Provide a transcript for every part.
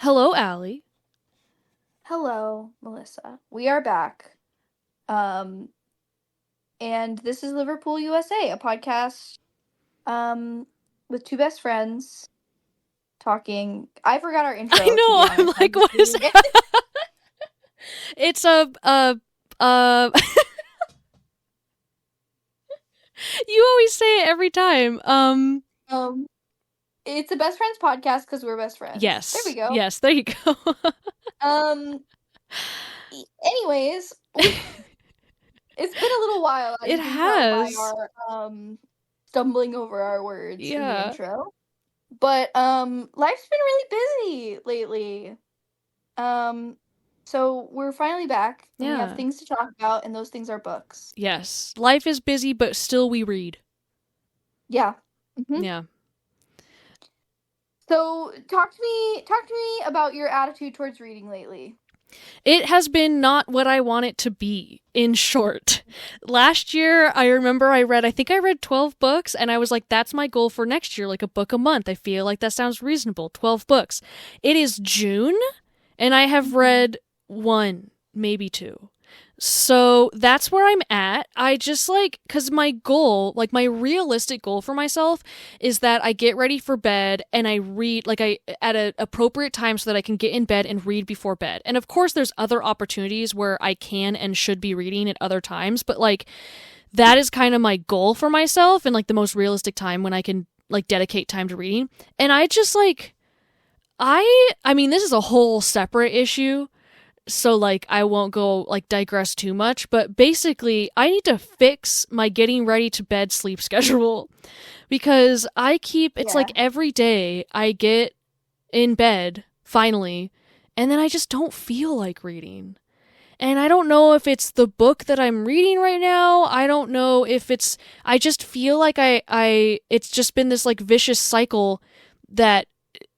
Hello, Allie. Hello, Melissa. We are back. Um, and this is Liverpool, USA, a podcast with two best friends talking. I forgot our I intro, to be know. I'm honest. I'm like, just what is reading it. that? It's a. You always say it every time. Um, it's a best friends podcast because we're best friends. There we Yes, go. yes. There you go. Um, anyways, it's been a little while, as It you can tell by has. our stumbling over our words in the Yeah. intro. But life's been really busy lately. Um, so we're finally back and we have Yeah. things to talk about, and those things are books. Yes. Life is busy, but still we read. Yeah. Yeah. So talk to me about your attitude towards reading lately. It has been not what I want it to be, in short. Last year, I remember I think I read 12 books, and I was like, that's my goal for next year, like a book a month. I feel like that sounds reasonable. 12 books. It is June, and I have Mhm. read one, maybe two. So that's where I'm at. I just because my goal, like my realistic goal for myself, is that I get ready for bed and I read, at an appropriate time so that I can get in bed and read before bed. And of course, there's other opportunities where I can and should be reading at other times, but that is kind of my goal for myself and like the most realistic time when I can like dedicate time to reading. And I just I mean, this is a whole separate issue, so I won't go digress too much, but basically I need to fix my getting ready to bed sleep schedule because it's like Yeah. every day I get in bed finally and then I just don't feel like reading. And I don't know if it's the book that I'm reading right now. I don't know if I just feel like it's just been this like vicious cycle that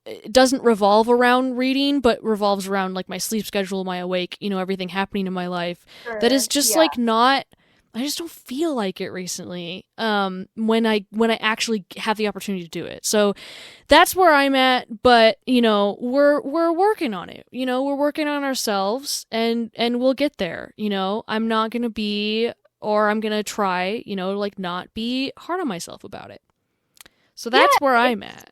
it doesn't revolve around reading, but revolves around like my sleep schedule, my awake, everything happening in my life. That is Sure. just Yeah. like not. I just don't feel like it recently. When I actually have the opportunity to do it, so that's where I'm at. But we're working on it. We're working on ourselves, and we'll get there. I'm not gonna be, or I'm gonna try. Not be hard on myself about it. So Yeah, that's where I'm it's at.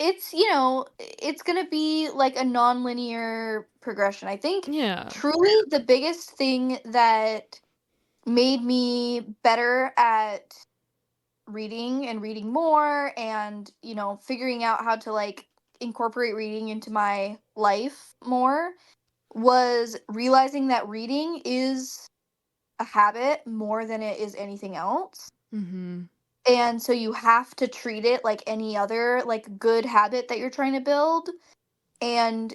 it's gonna be like a non-linear progression. I think Yeah. truly the biggest thing that made me better at reading and reading more and figuring out how to like incorporate reading into my life more was realizing that reading is a habit more than it is anything else, Mm-hmm. and so you have to treat it like any other like good habit that you're trying to build. And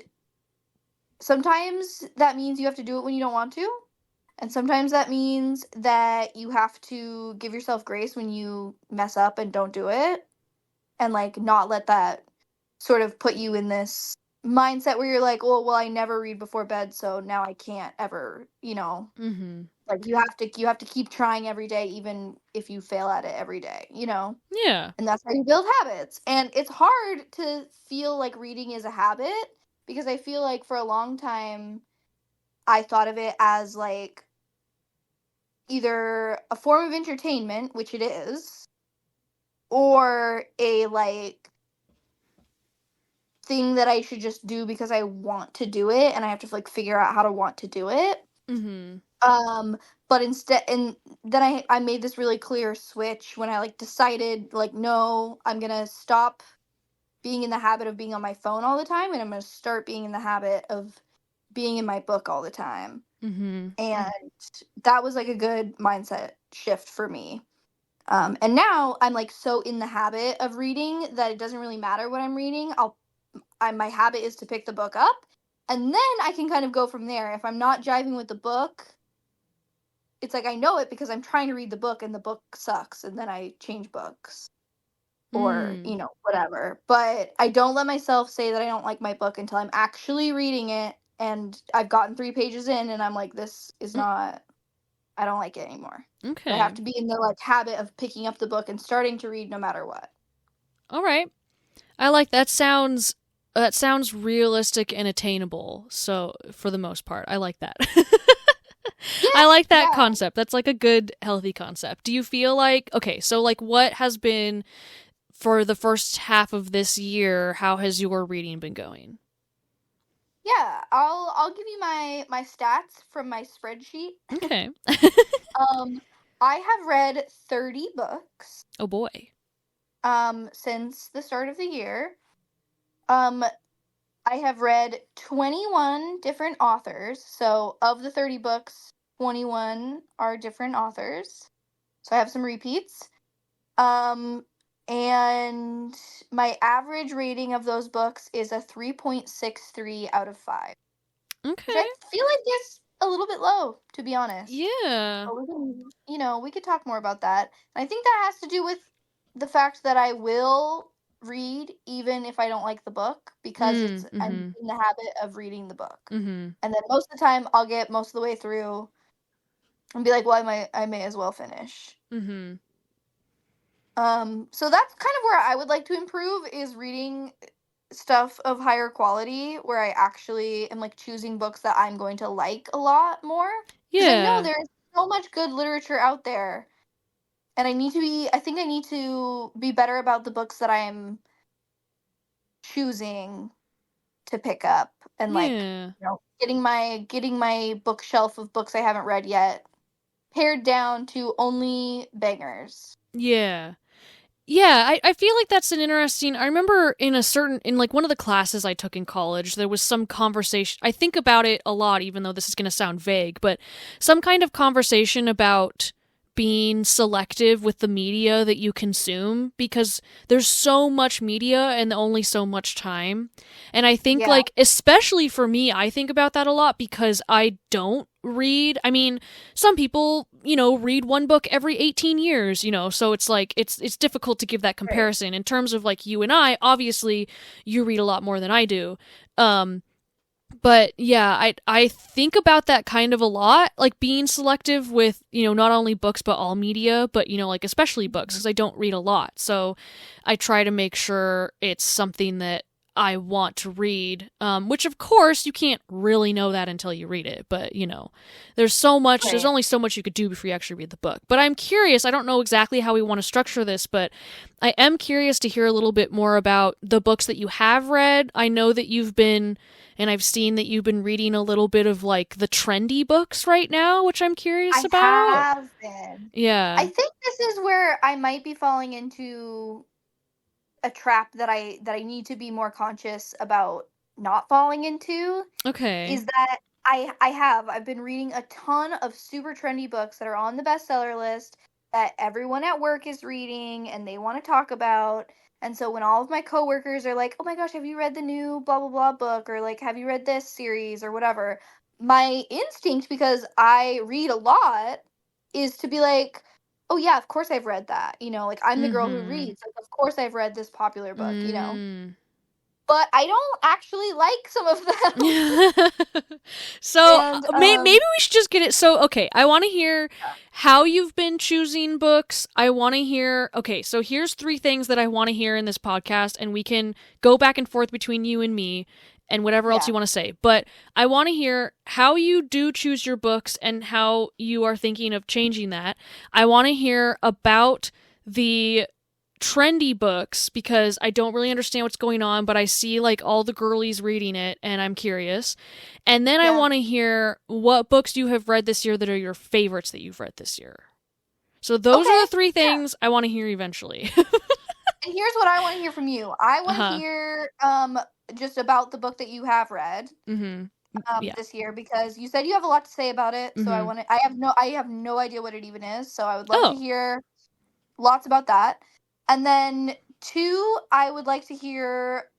sometimes that means you have to do it when you don't want to, and sometimes that means that you have to give yourself grace when you mess up and don't do it, and like not let that sort of put you in this mindset where you're like, well, I never read before bed, so now I can't ever, Mm-hmm. like you have to keep trying every day, even if you fail at it every day. Yeah. And that's how you build habits. And it's hard to feel like reading is a habit, because I feel like for a long time I thought of it as like either a form of entertainment, which it is, or a like thing that I should just do because I want to do it and I have to like figure out how to want to do it. Mm-hmm. Um but instead, and then I made this really clear switch when I like decided like, no, I'm going to stop being in the habit of being on my phone all the time, and I'm going to start being in the habit of being in my book all the time. Mm-hmm. And that was like a good mindset shift for me. And now I'm like so in the habit of reading that it doesn't really matter what I'm reading. My habit is to pick the book up, and then I can kind of go from there. If I'm not jiving with the book, it's like I know it because I'm trying to read the book and the book sucks, and then I change books or, Mm. whatever. But I don't let myself say that I don't like my book until I'm actually reading it and I've gotten 3 pages in and I'm like, this is Mm. not, I don't like it anymore. But I have Okay. to be in the like habit of picking up the book and starting to read no matter what. All right. I like that. Sounds that sounds realistic and attainable. So for the most part, I like that. I Yeah, like that yeah. concept. That's like a good, healthy concept. Do you feel like, okay, so like what has been for the first half of this year, how has your reading been going? Yeah, I'll give you my stats from my spreadsheet. Okay. Um, I have read 30 books Oh boy. since the start of the year. Um, I have read 21 different authors. So of the 30 books, 21 are different authors. So I have some repeats. Um, and my average rating of those books is a 3.63 out of 5, which Okay. I feel like is a little bit low, to be honest. Yeah. But we can, we could talk more about that. And I think that has to do with the fact that I will read even if I don't like the book because I'm Mm-hmm. in the habit of reading the book. Mm-hmm. And then most of the time I'll get most of the way through and be like, well, I may as well finish. Mm-hmm. So that's kind of where I would like to improve is reading stuff of higher quality where I actually am like choosing books that I'm going to like a lot more because I know Yeah. there's so much good literature out there and I think I need to be better about the books that I'm choosing to pick up and like, Yeah. getting my bookshelf of books I haven't read yet pared down to only bangers. Yeah. Yeah, I feel like that's an interesting. I remember in like one of the classes I took in college, there was some conversation. I think about it a lot, even though this is going to sound vague, but some kind of conversation about being selective with the media that you consume because there's so much media and only so much time. And I think, Yeah. like, especially for me, I think about that a lot because I don't read. I mean, some people, read one book every 18 years, so it's like it's difficult to give that Right. comparison in terms of like you and I, obviously you read a lot more than I do. Um but yeah, I think about that kind of a lot, like being selective with, not only books but all media, but like especially books because I don't read a lot. So I try to make sure it's something that I want to read, which of course you can't really know that until you read it. But there's Right. only so much you could do before you actually read the book. But I'm curious. I don't know exactly how we want to structure this, but I am curious to hear a little bit more about the books that you have read. I know that and I've seen that you've been reading a little bit of like the trendy books right now, which I'm curious I about. have been. I Yeah. think this is where I might be falling into a trap that I need to be more conscious about not falling into Okay. is that I've been reading a ton of super trendy books that are on the bestseller list that everyone at work is reading and they want to talk about. And so when all of my coworkers are like, "Oh my gosh, have you read the new blah blah blah book?" or like, "Have you read this series?" or whatever, my instinct, because I read a lot, is to be like, "Oh yeah, of course I've read that." Like I'm the girl who Mm-hmm. reads. Like, of course I've read this popular book. Mm. But I don't actually like some of them. So And maybe we should just get it. So okay, I want to hear how you've been choosing books. I want to hear. Okay, so here's three things that I want to hear in this podcast, and we can go back and forth between you and me, and whatever else yeah. you want to say. But I want to hear how you do choose your books and how you are thinking of changing that. I want to hear about the trendy books because I don't really understand what's going on, but I see like all the girlies reading it and I'm curious. And then I Yeah. want to hear what books you have read this year that are your favorites that you've read this year. So those are Okay. the three Yeah. things I want to hear eventually. And here's what I want to hear from you. I want to Uh-huh. hear just about the book that you have read Mhm. Yeah. this year because you said you have a lot to say about it. So Mhm. I have no idea what it even is. So I would love to Oh. hear lots about that. And then two, I would like to hear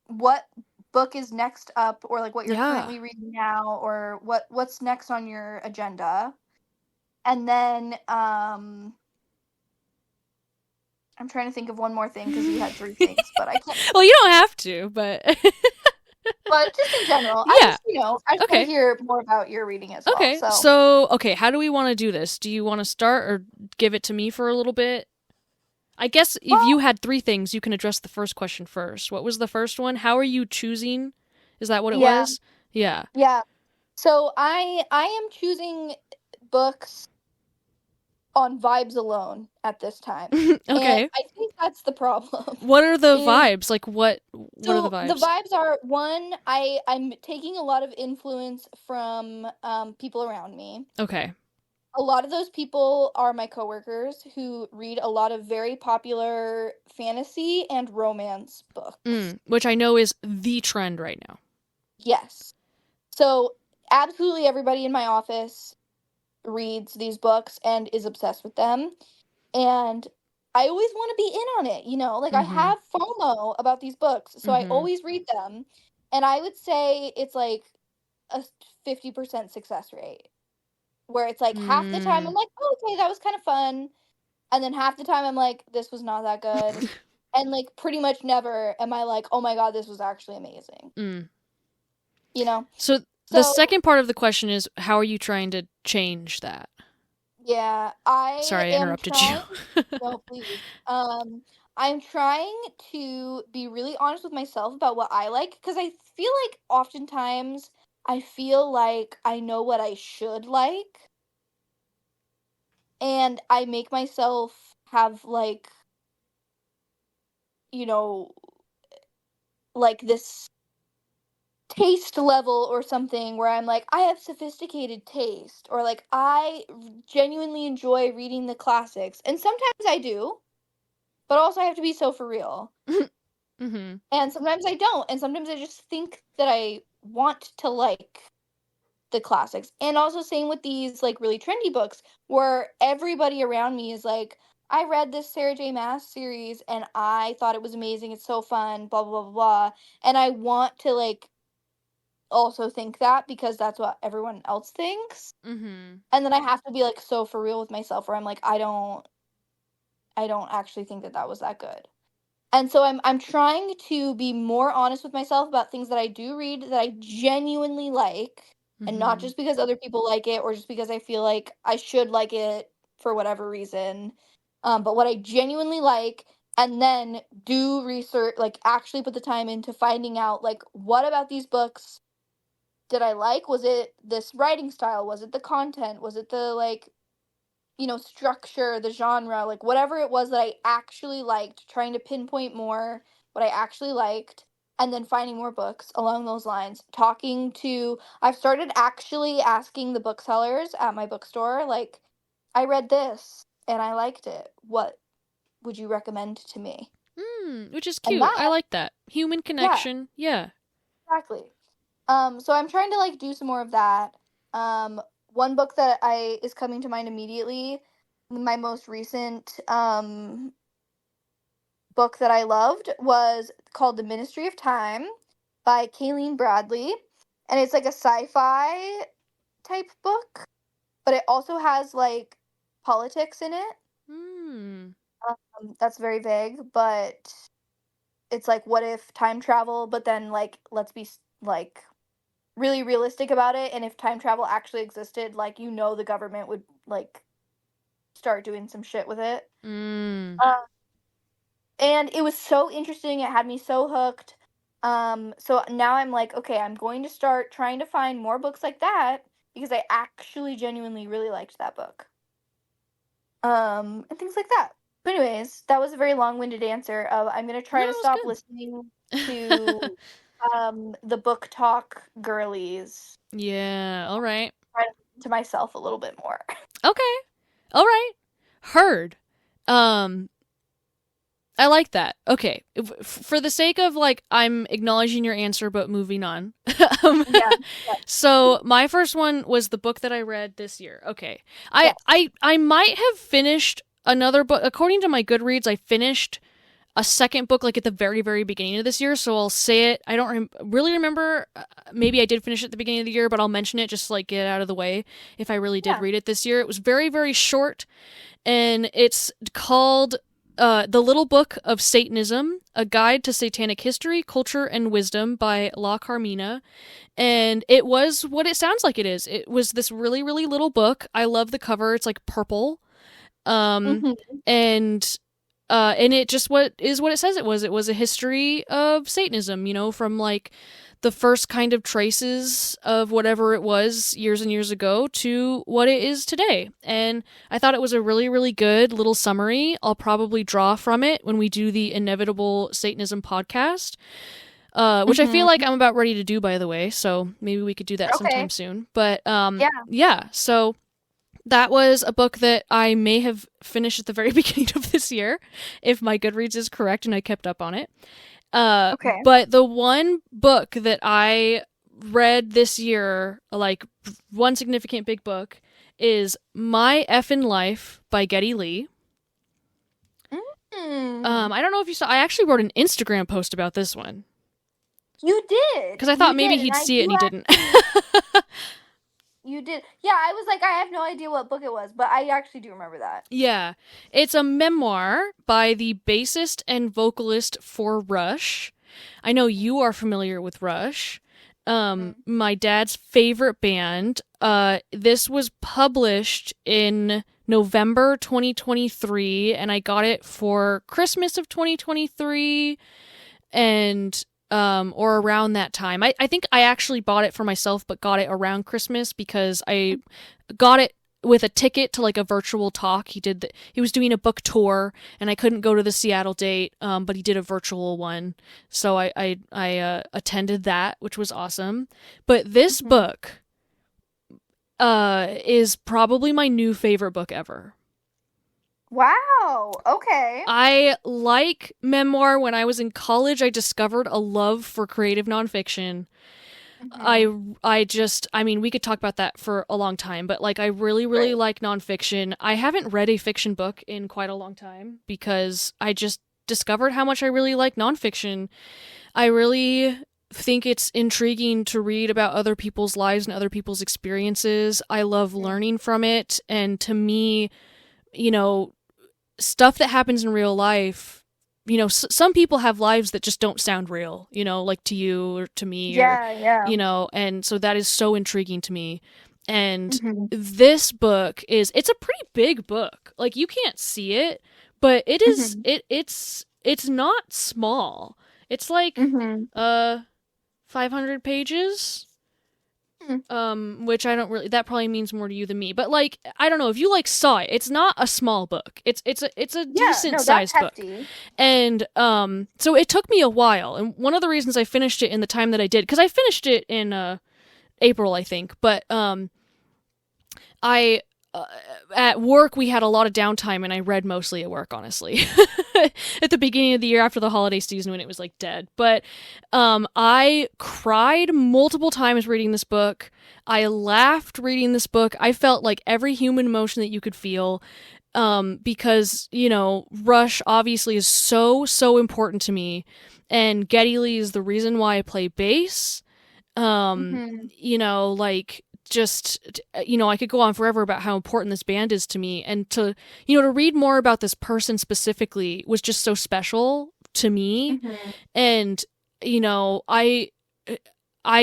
what book is next up or like what you're Yeah. currently reading now or what's next on your agenda. And then I'm trying to think of one more thing because you had three things, but I can't. Well, you don't have to, but But just in general, yeah. I just want to Okay. hear more about your reading as well. Okay. So So, okay, how do we want to do this? Do you want to start or give it to me for a little bit? I guess if Well, you had three things, you can address the first question first. What was the first one? How are you choosing? Is that what it yeah, was? Yeah. yeah. So I am choosing books on vibes alone at this time. And Okay. I think that's the problem. What are the Is vibes? Like what are the so the vibes? vibes are one, I'm taking a lot of influence from people around me. Okay. A lot of those people are my coworkers who read a lot of very popular fantasy and romance books. Which I know is the trend right now. Yes. So absolutely everybody in my office reads these books and is obsessed with them. And I always want to be in on it, like I Mhm. have FOMO about these books, so I Mhm. always read them. And I would say it's like a 50% success rate, where it's like half the time I'm Mm. like, oh, okay, that was kind of fun. And then half the time I'm like, this was not that good. And like pretty much never am I like, oh my God, this was actually amazing, mm. you know? So the So second part of the question is how are you trying to change that? yeah, I Sorry, I am interrupted you. trying. No, please. I'm trying to be really honest with myself about what I like because I feel like oftentimes I feel like I know what I should like, and I make myself have you know, like this taste level or something where I'm like, I have sophisticated taste, or like genuinely enjoy reading the classics. And sometimes I do, but also I have to be so for real. mhm. And sometimes I don't. And sometimes I just think that I want to like the classics. And also same with these like really trendy books where everybody around me is like, I read this Sarah J. Maas series and I thought it was amazing. It's so fun, blah blah blah blah. And I want to like also think that because that's what everyone else thinks. Mhm. And then I have to be like so for real with myself where I'm like, I don't actually think that that was that good. And so I'm trying to be more honest with myself about things that I do read that I genuinely like, and not Mhm. just because other people like it or just because I feel like I should like it for whatever reason. But what I genuinely like, and then do research, like actually put the time into finding out like what about these books did I like? Was it this writing style? Was it the content? Was it the like structure, the genre, like whatever it was that I actually liked, trying to pinpoint more what I actually liked, and then finding more books along those lines. I've started actually asking the booksellers at my bookstore, like, I read this and I liked it. What would you recommend to me? Which is And cute. I that, like that. Human yeah, connection. Yeah. exactly. So I'm trying to like do some more of that. Um, One book that I is coming to mind immediately, my most recent book that I loved was called The Ministry of Time by Kayleen Bradley. And it's like a sci-fi type book, but it also has like politics in it. Mm. That's very vague, but it's like what if time travel, but then like let's be like really realistic about it, and if time travel actually existed, like the government would like start doing some shit with it. Mm. Uh, and it was so interesting. It had me so hooked. So now I'm like, okay, I'm going to start trying to find more books like that because I actually genuinely really liked that book. And things like that. But anyways, that was a very long-winded answer of I'm gonna No, try to it was stop listening good. to the book talk girlies. Yeah. All right. Try to listen to myself a little bit more. Okay. All right. Heard. Um I like that. Okay. For the sake of like I'm acknowledging your answer but moving on. um, Yeah. Yeah. so my first one was the book that I read this year. Okay. I Yes. I I might have finished another book according to my Goodreads. I finished a second book like at the very very beginning of this year, so I'll say it. I don't really remember. Maybe I did finish it at the beginning of the year, but I'll mention it just to, like get it out of the way if I really did Yeah. read it this year. It was very very short, and it's called The Little Book of Satanism: A Guide to Satanic History, Culture, and Wisdom by La Carmina. And it was what it sounds like it is. It was this really really little book. I love the cover. It's like purple. Um Hmm. and and it just what it says it was. It was a history of Satanism, from like the first kind of traces of whatever it was years and years ago to what it is today. And I thought it was a really, really good little summary. I'll probably draw from it when we do the Inevitable Satanism podcast, which I feel like I'm about ready to do, by the way. So maybe we could do that sometime soon. But yeah, so that was a book that I may have finished at the very beginning of this year, if my Goodreads is correct and I kept up on it. But the one book that I read this year, like one significant big book, is My Effin' Life by Geddy Lee. I don't know if you saw, I actually wrote an Instagram post about this one. You did? Because I thought maybe he'd see it and he didn't. You did. Yeah, I was like, I have no idea what book it was, but I actually do remember that. Yeah. It's a memoir by the bassist and vocalist for Rush. I know you are familiar with Rush. My dad's favorite band. This was published in November 2023, and I got it for Christmas of 2023, and or around that time. I think I actually bought it for myself, but got it around Christmas because I got it with a ticket to like a virtual talk. He was doing a book tour, and I couldn't go to the Seattle date, but he did a virtual one, so I attended that, which was awesome. But this book is probably my new favorite book ever. Wow. Okay. I like memoir. When I was in college, I discovered a love for creative nonfiction. I mean, we could talk about that for a long time, but like I really, really like nonfiction. I haven't read a fiction book in quite a long time because I just discovered how much I really like nonfiction. I really think it's intriguing to read about other people's lives and other people's experiences. I love learning from it. And to me, stuff that happens in real life, some people have lives that just don't sound real, like to you or to me. And so that is so intriguing to me. And this book it's a pretty big book. Like you can't see it, but it is, it's not small. It's like, 500 pages. Which I don't really, that probably means more to you than me, but like I don't know if you like saw it. It's not a small book. It's a decent sized book, and so it took me a while. And one of the reasons I finished it in the time that I did, because I finished it in April, I think, but I at work we had a lot of downtime, and I read mostly at work, honestly. At the beginning of the year after the holiday season when it was like dead. But I cried multiple times reading this book. I laughed reading this book. I felt like every human emotion that you could feel, because Rush obviously is so important to me, and Geddy Lee is the reason why I play bass. Like just, I could go on forever about how important this band is to me, and to read more about this person specifically was just so special to me. And, I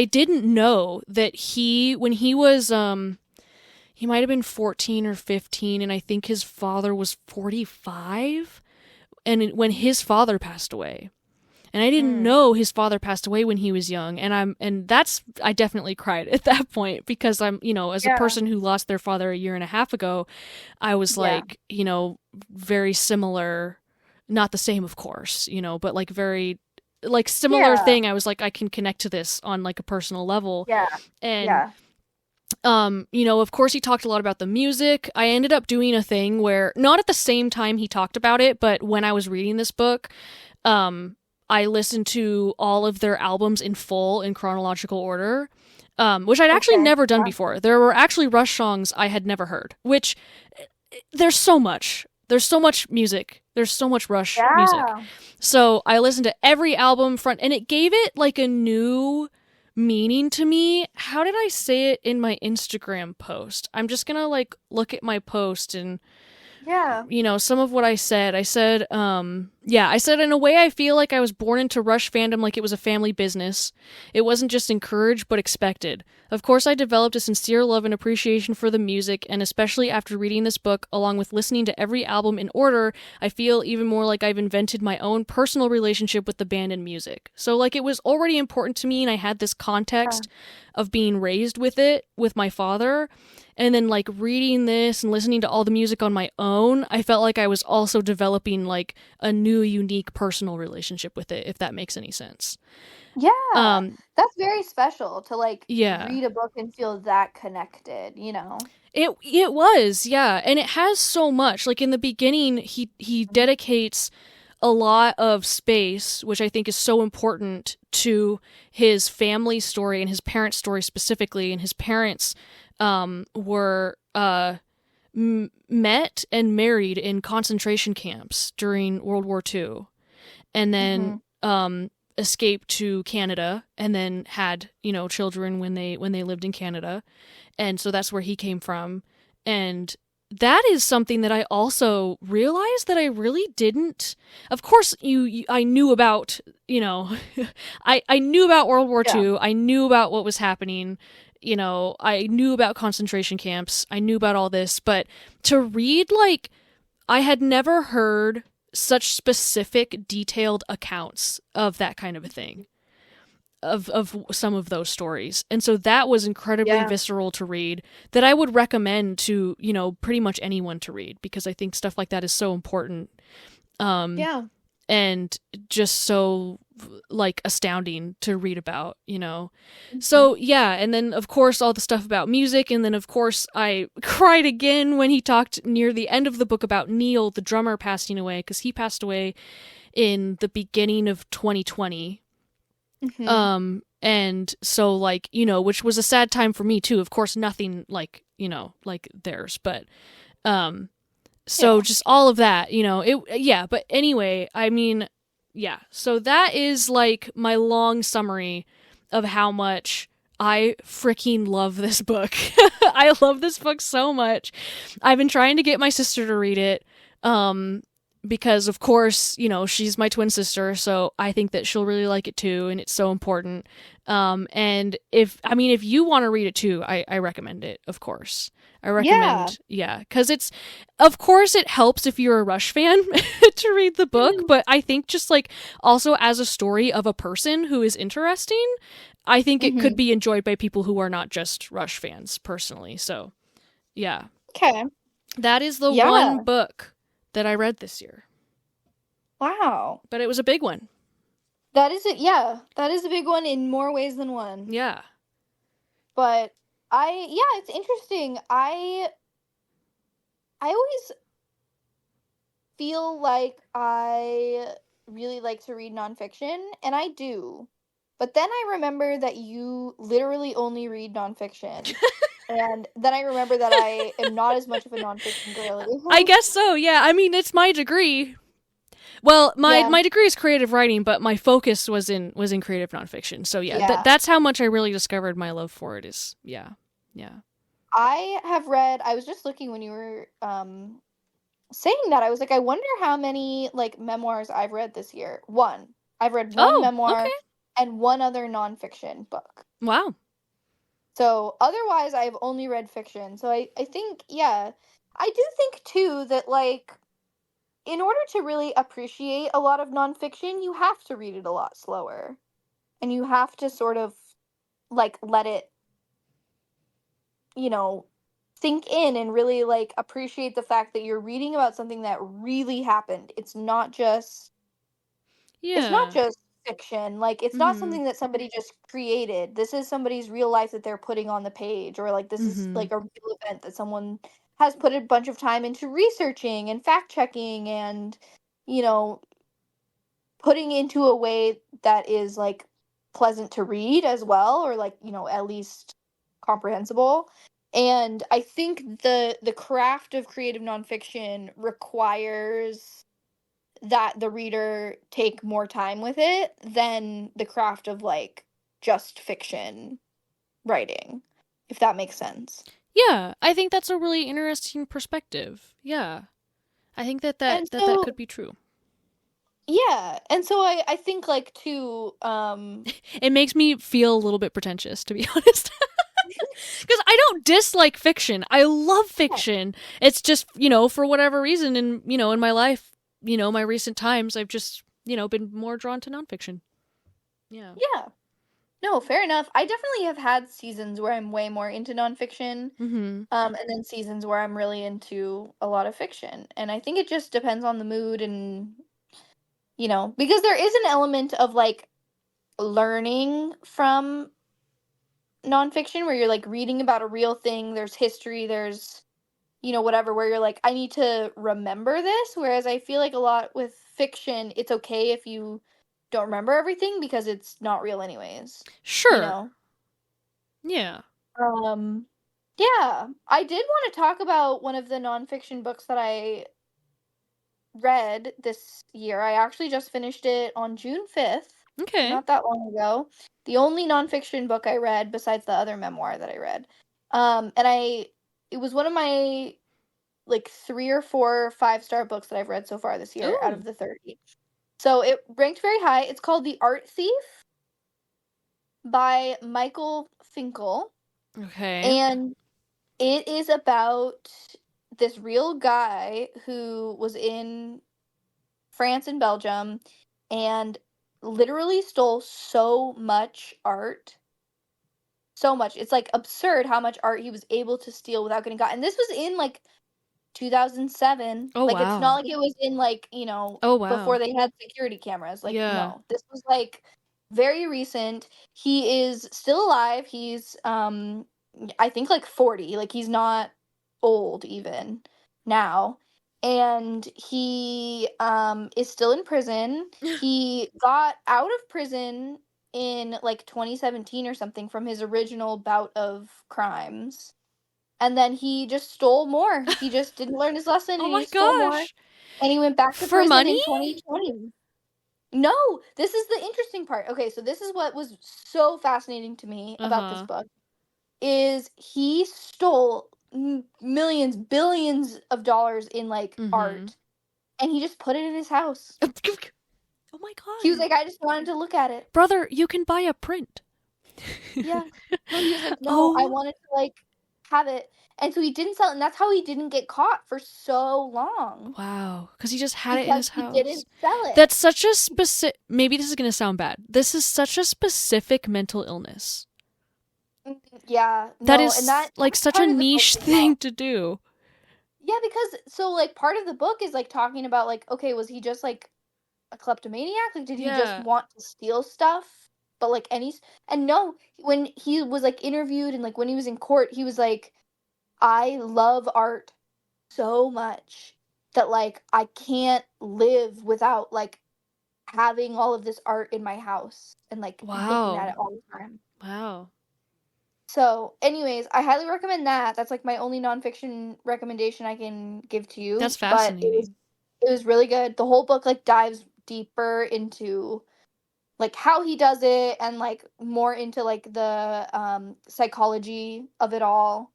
didn't know that when he was, he might have been 14 or 15, and I think his father was 45, and when his father passed away. And I didn't know his father passed away when he was young. I definitely cried at that point because I'm, as a person who lost their father a year and a half ago, I was like, very similar, not the same, of course, but like very like similar thing. I was like, I can connect to this on like a personal level. Of course he talked a lot about the music. I ended up doing a thing where not at the same time he talked about it, but when I was reading this book, I listened to all of their albums in full in chronological order, which I'd actually never done before. There were actually Rush songs I had never heard, which there's so much music. There's so much Rush music. So I listened to every album front, and it gave it like a new meaning to me. How did I say it in my Instagram post? I'm just gonna like look at my post and some of what I said. I said, Yeah, I said, in a way, I feel like I was born into Rush fandom like it was a family business. It wasn't just encouraged, but expected. Of course, I developed a sincere love and appreciation for the music, and especially after reading this book, along with listening to every album in order, I feel even more like I've invented my own personal relationship with the band and music. So, like, it was already important to me, and I had this Yeah. context of being raised with it with my father. And then, like, reading this and listening to all the music on my own, I felt like I was also developing, like, a new, unique personal relationship with it, if that makes any sense. Yeah. Um, That's very special to like yeah. read a book and feel that connected, you know. It was, yeah. And it has so much. Like, in the beginning, he dedicates a lot of space, which I think is so important, to his family story and his parents' story specifically. And his parents were met and married in concentration camps during World War II, and then Mhm. escaped to Canada, and then had, children when they lived in Canada, and so that's where he came from. And that is something that I also realized that I really didn't. Of course, I knew about, I knew about World War Yeah. II. I knew about what was happening. I knew about concentration camps. I knew about all this, but to read, like, I had never heard such specific, detailed accounts of that kind of a thing, of some of those stories. And so that was incredibly Yeah. visceral to read, that I would recommend to, pretty much anyone to read, because I think stuff like that is so important. Um Yeah. and just so, like, astounding to read about. Mhm. So yeah, and then of course all the stuff about music, and then of course I cried again when he talked near the end of the book about Neil, the drummer, passing away, because he passed away in the beginning of 2020. Mhm. And so, like, which was a sad time for me too. Of course, nothing like, like theirs, but um so Yeah. just all of that, it, yeah. But anyway, I mean, yeah. So that is, like, my long summary of how much I freaking love this book. I love this book so much. I've been trying to get my sister to read it. Because of course, she's my twin sister, so I think that she'll really like it too, and it's so important. And if you want to read it too, I recommend it, of course. I Yeah. recommend, yeah, because of course, it helps if you're a Rush fan to read the book, Mhm. but I think just, like, also as a story of a person who is interesting, I think it could Mhm. be enjoyed by people who are not just Rush fans personally. So, yeah, Okay. that is the one Yeah. book that I read this year, Wow. but it was a big one. That is it. Yeah. That is a big one in more ways than one. Yeah. But yeah, it's interesting. I always feel like I really like to read nonfiction, and I do. But then I remember that you literally only read nonfiction. And then I remember that I am not as much of a nonfiction girly. I guess so. Yeah. I mean, it's my degree. Well, my Yeah. my degree is creative writing, but my focus was in creative nonfiction. So yeah, Yeah. that's how much I really discovered my love for it. Is, yeah, yeah. I was just looking when you were saying that. I was like, I wonder how many like memoirs I've read this year. One. I've read one Oh, okay. memoir and one other nonfiction book. Wow. So otherwise I've only read fiction. So I think, yeah. I do think too that like in order to really appreciate a lot of nonfiction, you have to read it a lot slower. And you have to sort of like let it, you know, sink in and really like appreciate the fact that you're reading about something that really happened. It's not Yeah. just fiction. Like it's not Mhm. something that somebody just created. This is somebody's real life that they're putting on the page, or like this is Mhm. like a real event that someone has put a bunch of time into researching and fact checking and you know putting into a way that is like pleasant to read as well, or like at least comprehensible. And I think the craft of creative nonfiction requires that the reader take more time with it than the craft of like just fiction writing, if that makes sense. Yeah, I think that's a really interesting perspective. Yeah. I think that And that that, that so could be true. Yeah, and so I think like too, It makes me feel a little bit pretentious, to be honest. Because I don't dislike fiction. I love yeah, fiction. It's just, for whatever reason in my life, my recent times, I've just, been more drawn to nonfiction. Yeah. yeah. No, fair enough. I definitely have had seasons where I'm way more into nonfiction, Mm-hmm. and then seasons where I'm really into a lot of fiction. And I think it just depends on the mood and, because there is an element of like learning from nonfiction where you're like reading about a real thing, there's history, there's, whatever, where you're like, I need to remember this. Whereas I feel like a lot with fiction, it's okay if you don't remember everything because it's not real anyways, you Sure. know? Yeah. Um, yeah, I did want to talk about one of the nonfiction books that I read this year. I actually just finished it on June 5th, Okay. not that long ago. The only nonfiction book I read besides the other memoir that I read. And it was one of my like 3 or 4 5-star books that I've read so far this year out Ooh. of the 30. So it ranked very high. It's called The Art Thief by Michael Finkel. Okay. And it is about this real guy who was in France and Belgium and literally stole so much art. So much. It's like absurd how much art he was able to steal without getting caught. And this was in like 2007. Oh Like it's not wow. like it was in like, Oh before wow. they had security cameras. Like Yeah. no. This was like very recent. He is still alive. He's I think like 40. Like he's not old even now. And he is still in prison. He got out of prison in like 2017 or something from his original bout of crimes, and then he just stole more. He just didn't learn his lesson and Oh he my just stole more. gosh. And he went back to For prison money? in 2020. No, this is the interesting part. Okay, so this is what was so fascinating to me about this Uh-huh. book is he stole millions, billions of dollars in like Mm-hmm. art, and he just put it in his house. Oh my He was god. like, I just wanted to look at it. Brother, you can buy a print. Yeah. No, he was like, no, I Oh, wanted to like have it. And so he didn't sell it, and that's how he didn't get caught for so long. wow. Because he just had it in Because his he house. didn't sell it. That's such a specific. Maybe this is going to sound bad. This is such a specific mental illness. Mm, yeah, That no, and is like that's such a part of the book niche as thing well. to do. Yeah, because so like part of the book is like talking about like, okay, was he just like a kleptomaniac? Like, did he just Yeah. want to steal stuff? But like and no, when he was like interviewed and like when he was in court, he was like, I love art so much that like I can't live without like having all of this art in my house and like looking at Wow. it all the time. Wow. So, anyways, I highly recommend that. That's like my only nonfiction recommendation I can give to That's you. But fascinating. it was really good. The whole book like dives deeper into like how he does it and like more into like the psychology of it all.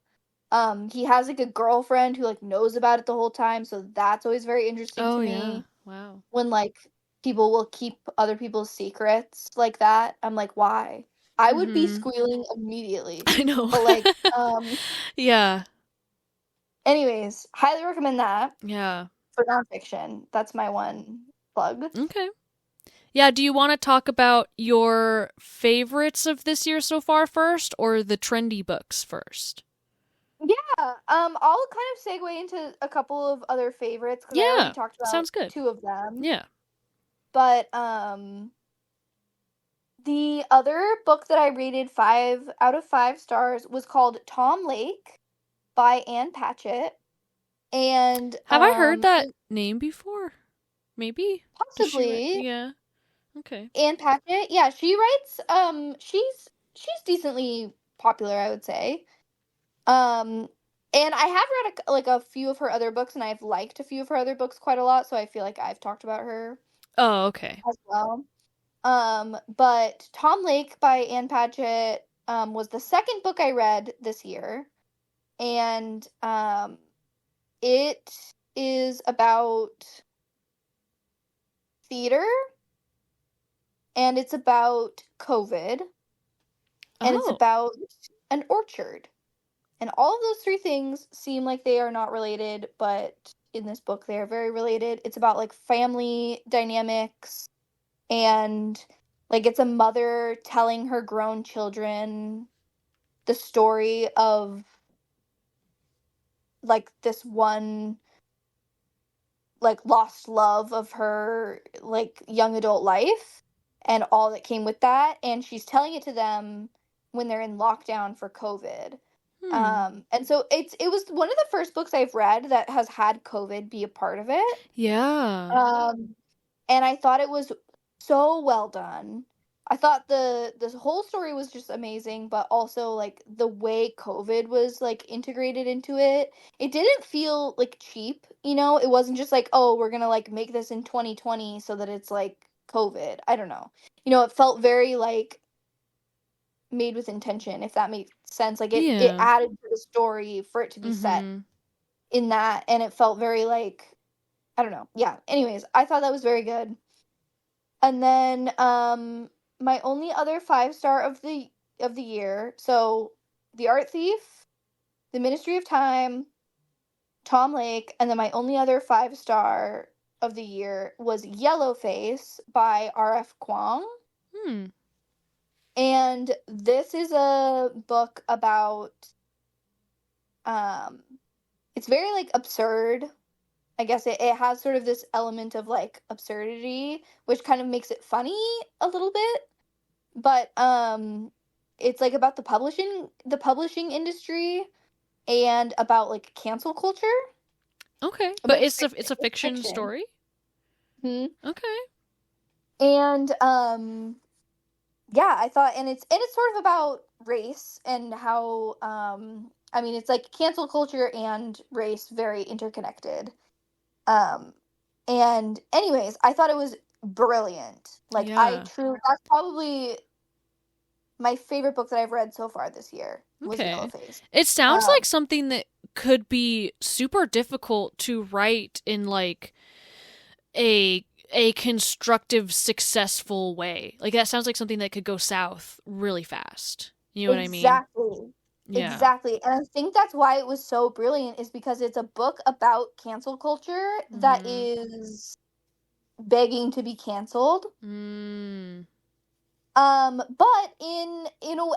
He has like a girlfriend who like knows about it the whole time, so that's always very interesting Oh to yeah. me Wow. when like people will keep other people's secrets like that. I'm like, why? I would be Mm-hmm. squealing immediately. I know. But like, Yeah. anyways, highly recommend that Yeah. for nonfiction. That's my one plug. Okay. Yeah, do you want to talk about your favorites of this year so far first or the trendy books first? Yeah, I'll kind of segue into a couple of other favorites because I already Yeah. talked about Sounds good. two of them. Yeah. But the other book that I rated 5 out of 5 stars was called Tom Lake by Anne Patchett, and Have I heard that name before? Maybe. Does she write? possibly Yeah. Okay. Anne Patchett. Yeah, she writes. She's decently popular, I would say. Um, and I have read like a few of her other books, and I've liked a few of her other books quite a lot. So I feel like I've talked about her Oh, okay. as well. But Tom Lake by Anne Patchett was the second book I read this year, and it is about theater, and it's about COVID, and it's Oh. about an orchard. And all of those three things seem like they are not related, but in this book they are very related. It's about like family dynamics, and like it's a mother telling her grown children the story of like this one like lost love of her like young adult life and all that came with that, and she's telling it to them when they're in lockdown for COVID. Hmm. And so it was one of the first books I've read that has had COVID be a part of it. Yeah. um and I thought it was so well done. I thought the whole story was just amazing, but also like the way COVID was like integrated into it. It didn't feel like cheap, you know? It wasn't just like, "Oh, we're going to like make this in 2020 so that it's like COVID." I don't know. You know, it felt very like made with intention, if that makes sense. Like it Yeah. added to the story for it to be set Mhm. in that, and it felt very like I don't know. Yeah. Anyways, I thought that was very good. And then my only other 5-star of the year. So The Art Thief, The Ministry of Time, Tom Lake, and then my only other 5-star of the year was Yellowface by R.F. Kuang. Hmm. And this is a book about um it's very like absurd. I guess it has sort of this element of like absurdity, which kind of makes it funny a little bit. But it's like about the publishing industry and about like cancel culture, Okay. But but it's it's fiction. a It's fiction fiction. story? Hmm. Okay. And yeah, I thought, and it's sort of about race and how I mean it's like cancel culture and race very interconnected. Um and anyways, I thought it was brilliant. Like I Yeah. truly that's probably my favorite book that I've read so far this year was Okay. Yellowface. It sounds like Um, something that could be super difficult to write in like a a constructive successful way. Like that sounds like something that could go south really fast. You know what I mean? exactly. Yeah. Exactly. And I think that's why it was so brilliant is because it's a book about cancel culture that Mhm. is begging to be canceled. Mm. But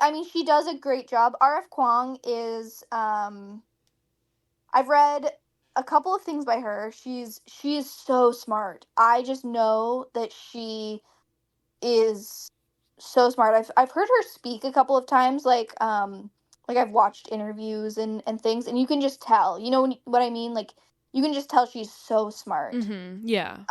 I mean she does a great job. R.F. Kuang is I've read a couple of things by her. She is so smart. I just know that she is so smart. I've heard her speak a couple of times, like I've watched interviews and things, and you can just tell. You know what I mean? Like you can just tell she's so smart. Mhm. Yeah.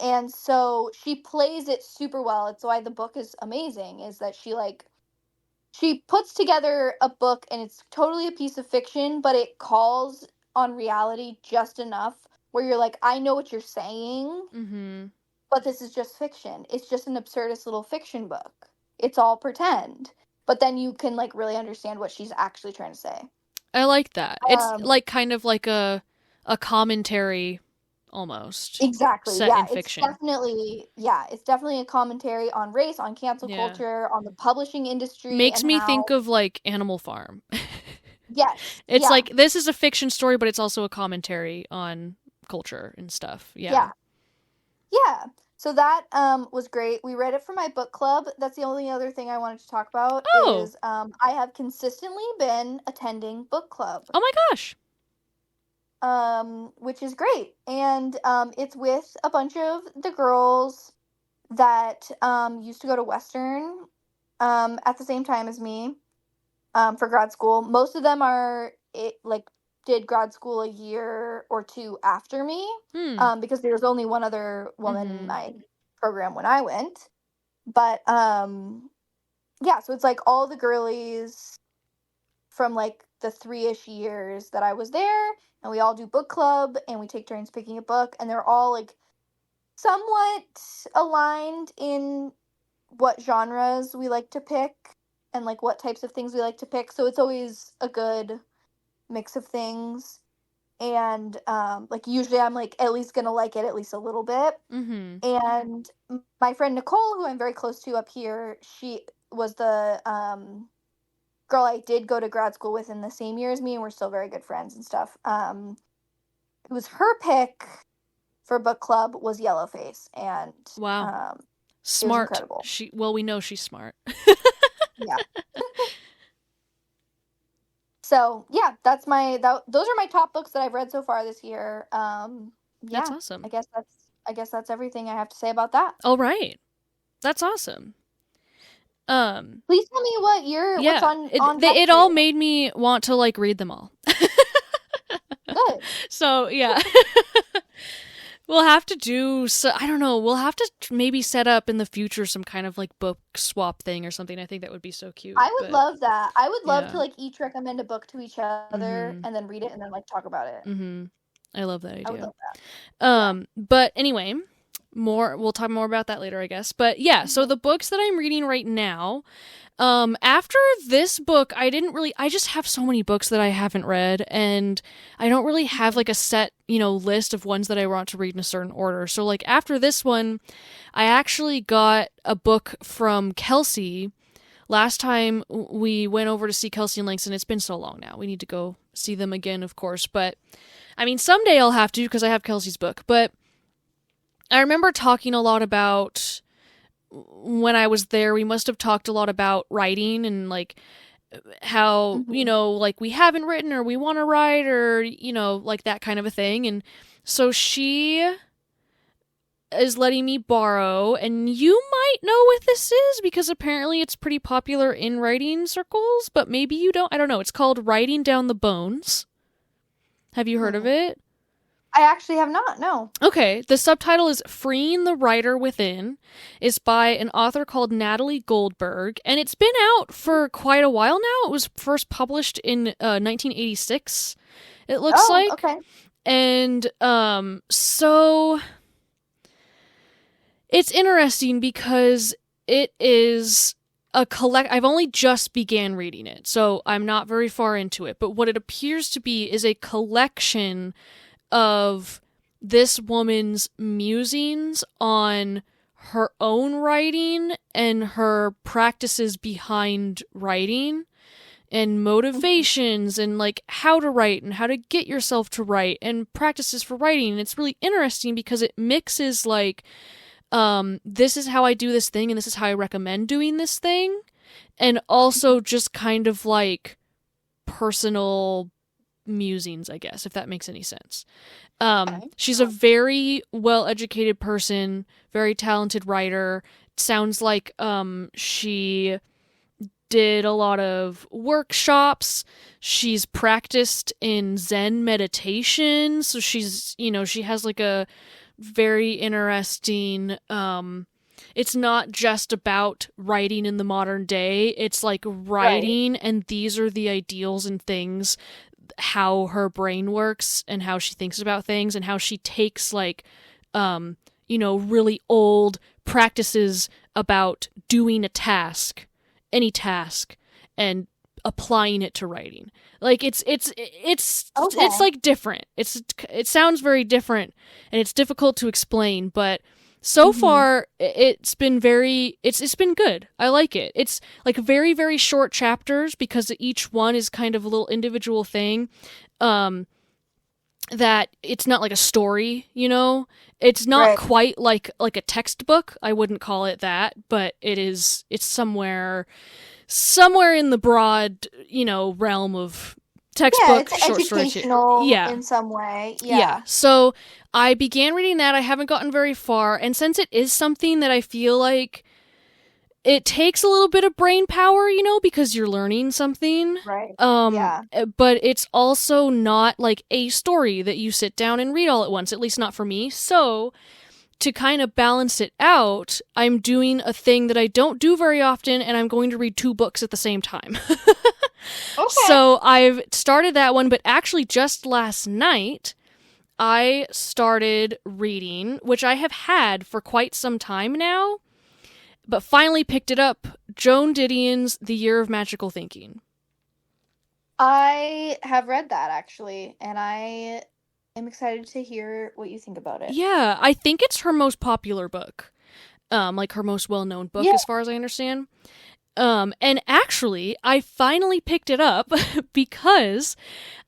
And so she plays it super well. It's why the book is amazing. Is that she puts together a book and it's totally a piece of fiction, but it calls on reality just enough where you're like, I know what you're saying, Mhm. but this is just fiction. It's just an absurdist little fiction book. It's all pretend. But then you can like really understand what she's actually trying to say. I like that. It's Um like kind of like a commentary almost exactly. set Yeah, in fiction. it's definitely a commentary on race, on cancel Yeah. culture, on the publishing industry Makes and me how think of like Animal Farm. yes, It's yeah. like this is a fiction story, but it's also a commentary on culture and stuff. Yeah. Yeah. Yeah. So that was great. We read it for my book club. That's the only other thing I wanted to talk about Oh. is I have consistently been attending book club. Oh my gosh. Which is great. And it's with a bunch of the girls that used to go to Western at the same time as me for grad school. Most of them like did grad school a year or two after me Hmm. because there was only one other woman in Mhm. my program when I went. But yeah, so it's like all the girlies from like the 3-ish years that I was there, and we all do book club and we take turns picking a book, and they're all like somewhat aligned in what genres we like to pick and like what types of things we like to pick. So it's always a good mix of things. and like usually I'm like at least gonna like it at least a little bit. Mm-hmm. And my friend Nicole, who I'm very close to up here, she was the girl I did go to grad school with in the same year as me, and we're still very good friends and stuff. It was her pick for book club was Yellowface, and Wow. it was Smart. incredible. We know she's smart. Yeah. So yeah, those are my top books that I've read so far this year. That's Yeah, awesome. I guess that's everything I have to say about that. All right. That's awesome. Please tell me what's Yeah. on deck It for all you. made me want to like read them all. Good. So, yeah. We'll have to do so I don't know, we'll have to maybe set up in the future some kind of like book swap thing or something. I think that would be so cute. I would But love that. I would love to yeah. like each recommend a book to each other Mhm. and then read it and then like talk about it. Mhm. I love that I would idea. love that. Yeah. But anyway, we'll talk more about that later, I guess. But yeah, so Mhm. the books that I'm reading right now, after this book, I just have so many books that I haven't read, and I don't really have like a set, list of ones that I want to read in a certain order. So like after this one, I actually got a book from Kelsey. Last time we went over to see Kelsey and Langston, it's been so long now. We need to go see them again, of course. But I mean, someday I'll have to because I have Kelsey's book. But I remember talking a lot about when I was there. We must have talked a lot about writing and like how, Mhm. like we haven't written or we want to write or, like that kind of a thing. And so she is letting me borrow, and you might know what this is because apparently it's pretty popular in writing circles, but maybe you don't. I don't know. It's called Writing Down the Bones. Have you heard of Hmm. it? I actually have not. No. Okay, the subtitle is Freeing the Writer Within. It's by an author called Natalie Goldberg, and it's been out for quite a while now. It was first published in 1986, it looks Oh, like. okay. And so it's interesting because it is I've only just began reading it, so I'm not very far into it, but what it appears to be is a collection of this woman's musings on her own writing and her practices behind writing and Mhm. motivations and like how to write and how to get yourself to write and practices for writing. And it's really interesting because it mixes like this is how I do this thing and this is how I recommend doing this thing, and also just kind of like personal musings, I guess, if that makes any sense. Okay. She's a very well educated person, very talented writer. Sounds like she did a lot of workshops. She's practiced in Zen meditation, so she has like a very interesting it's not just about writing in the modern day. It's like Right. writing and these are the ideals and things, how her brain works and how she thinks about things and how she takes like really old practices about doing a task, any task, and applying it to writing. Like it's Okay. like different. It sounds very different and it's difficult to explain, but so Mhm. far it's been good. I like it. It's like very very short chapters because each one is kind of a little individual thing. Um that it's not like a story, It's not Right. quite like a textbook. I wouldn't call it that, but it's somewhere in the broad, realm of Yeah, textbook it's short story. educational Yeah. in some way. Yeah. Yeah. So I began reading that. I haven't gotten very far, and since it is something that I feel like it takes a little bit of brain power, because you're learning something. Right. Yeah. But it's also not like a story that you sit down and read all at once, at least not for me. So, to kind of balance it out, I'm doing a thing that I don't do very often, and I'm going to read two books at the same time. Okay. So, I've started that one, but actually, just last night, I started reading, which I have had for quite some time now, but finally picked it up, Joan Didion's The Year of Magical Thinking. I have read that actually, and I am excited to hear what you think about it. Yeah, I think it's her most popular book. Like her most well-known book Yeah. as far as I understand. And actually, I finally picked it up because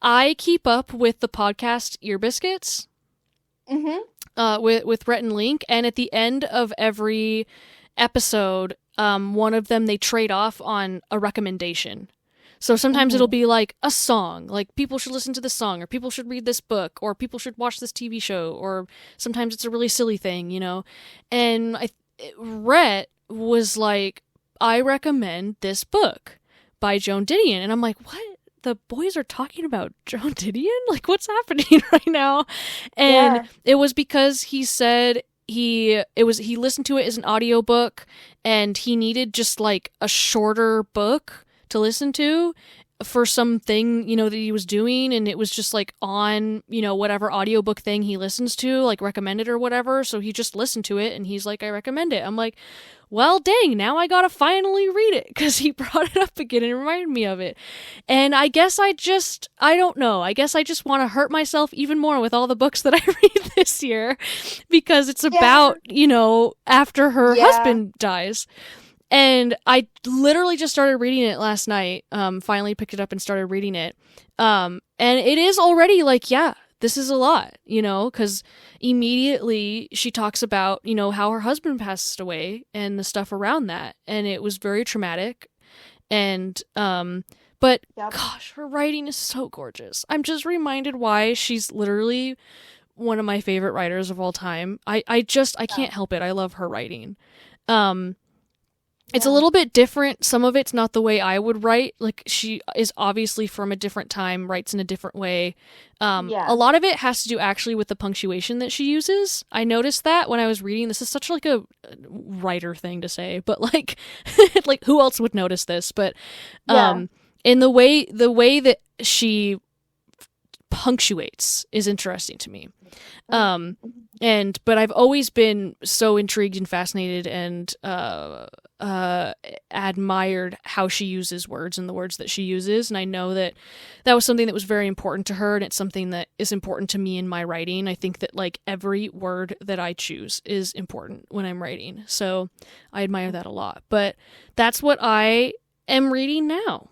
I keep up with the podcast Ear Biscuits, Mhm. with Rhett and Link, and at the end of every episode, one of them they trade off on a recommendation. So sometimes it'll Mhm. be like a song, like people should listen to this song, or people should read this book, or people should watch this TV show, or sometimes it's a really silly thing, you know. And Rhett was like, I recommend this book by Joan Didion. And I'm like, what? The boys are talking about Joan Didion? Like, what's happening right now? And Yeah. it was because he said he listened to it as an audiobook and he needed just like a shorter book to listen to for something, you know, that he was doing, and it was just like on, you know, whatever audiobook thing he listens to, like recommended or whatever. So he just listened to it and he's like, I recommend it. I'm like, well, dang, now I gotta finally read it because he brought it up again and reminded me of it. And I guess I don't know. I guess I just want to hurt myself even more with all the books that I read this year because it's Yeah. about, you know, after her Yeah. husband dies. And I literally just started reading it last night. Finally picked it up and started reading it. And it is already like, yeah, this is a lot, you know, because immediately she talks about, you know, how her husband passed away and the stuff around that. And it was very traumatic. And, but Yep. gosh, her writing is so gorgeous. I'm just reminded why she's literally one of my favorite writers of all time. I Yeah. can't help it. I love her writing. Um, it's a Yeah. little bit different. Some of it's not the way I would write. Like, she is obviously from a different time, writes in a different way. A Yeah. lot of it has to do actually with the punctuation that she uses. I noticed that when I was reading. This is such like a writer thing to say, but like, like who else would notice this? But Yeah. in the way that she punctuates is interesting to me. Um, but I've always been so intrigued and fascinated and admired how she uses words and the words that she uses, and I know that that was something that was very important to her, and it's something that is important to me in my writing. I think that like every word that I choose is important when I'm writing, so I admire that a lot. But that's what I am reading now.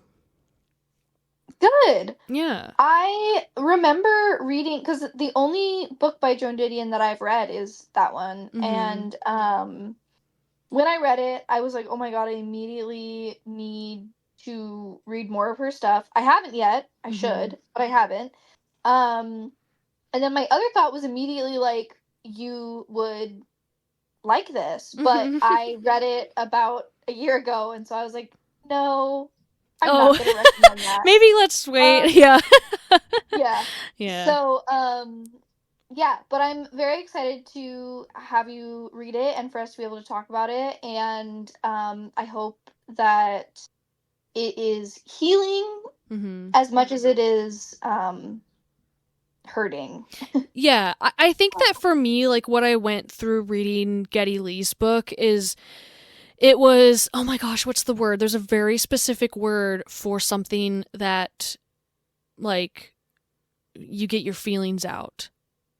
Good. Yeah. I remember reading because the only book by Joan Didion that I've read is that one, Mm-hmm. and when I read it, I was like, oh my god, I immediately need to read more of her stuff. I haven't yet. I Mm-hmm. should, but I haven't. Um, and then my other thought was immediately like, you would like this, but Mm-hmm. I read it about a year ago, and so I was like, no, I'm Oh, not gonna recommend that. maybe let's wait. Um, Yeah. yeah. Yeah. So, yeah, but I'm very excited to have you read it and for us to be able to talk about it. And I hope that it is healing Mm-hmm. as much as it is hurting. Yeah, I think that for me, like what I went through reading Geddy Lee's book is it was, oh my gosh, what's the word? There's a very specific word for something that like you get your feelings out.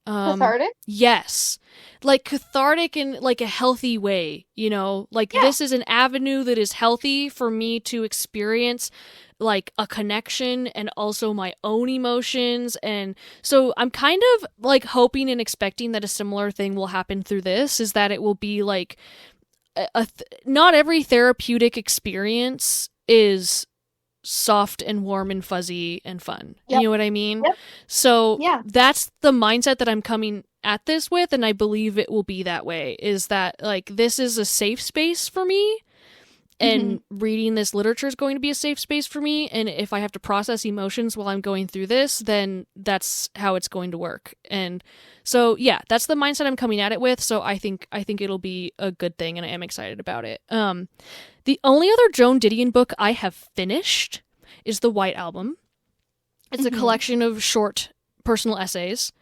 Cathartic? Yes. Like cathartic in like a healthy way, you know? Like Yeah. this is an avenue that is healthy for me to experience like a connection and also my own emotions. And so I'm kind of like hoping and expecting that a similar thing will happen through this, is that it will be like not every therapeutic experience is soft and warm and fuzzy and fun. You Yep. know what I mean? Yep. So Yeah. that's the mindset that I'm coming at this with, and I believe it will be that way, is that like this is a safe space for me, Hmm. and reading this literature is going to be a safe space for me, and if I have to process emotions while I'm going through this, then that's how it's going to work. And so yeah, that's the mindset I'm coming at it with, so I think it'll be a good thing, and I am excited about it. The only other Joan Didion book I have finished is The White Album. It's a Hmm. collection of short personal essays.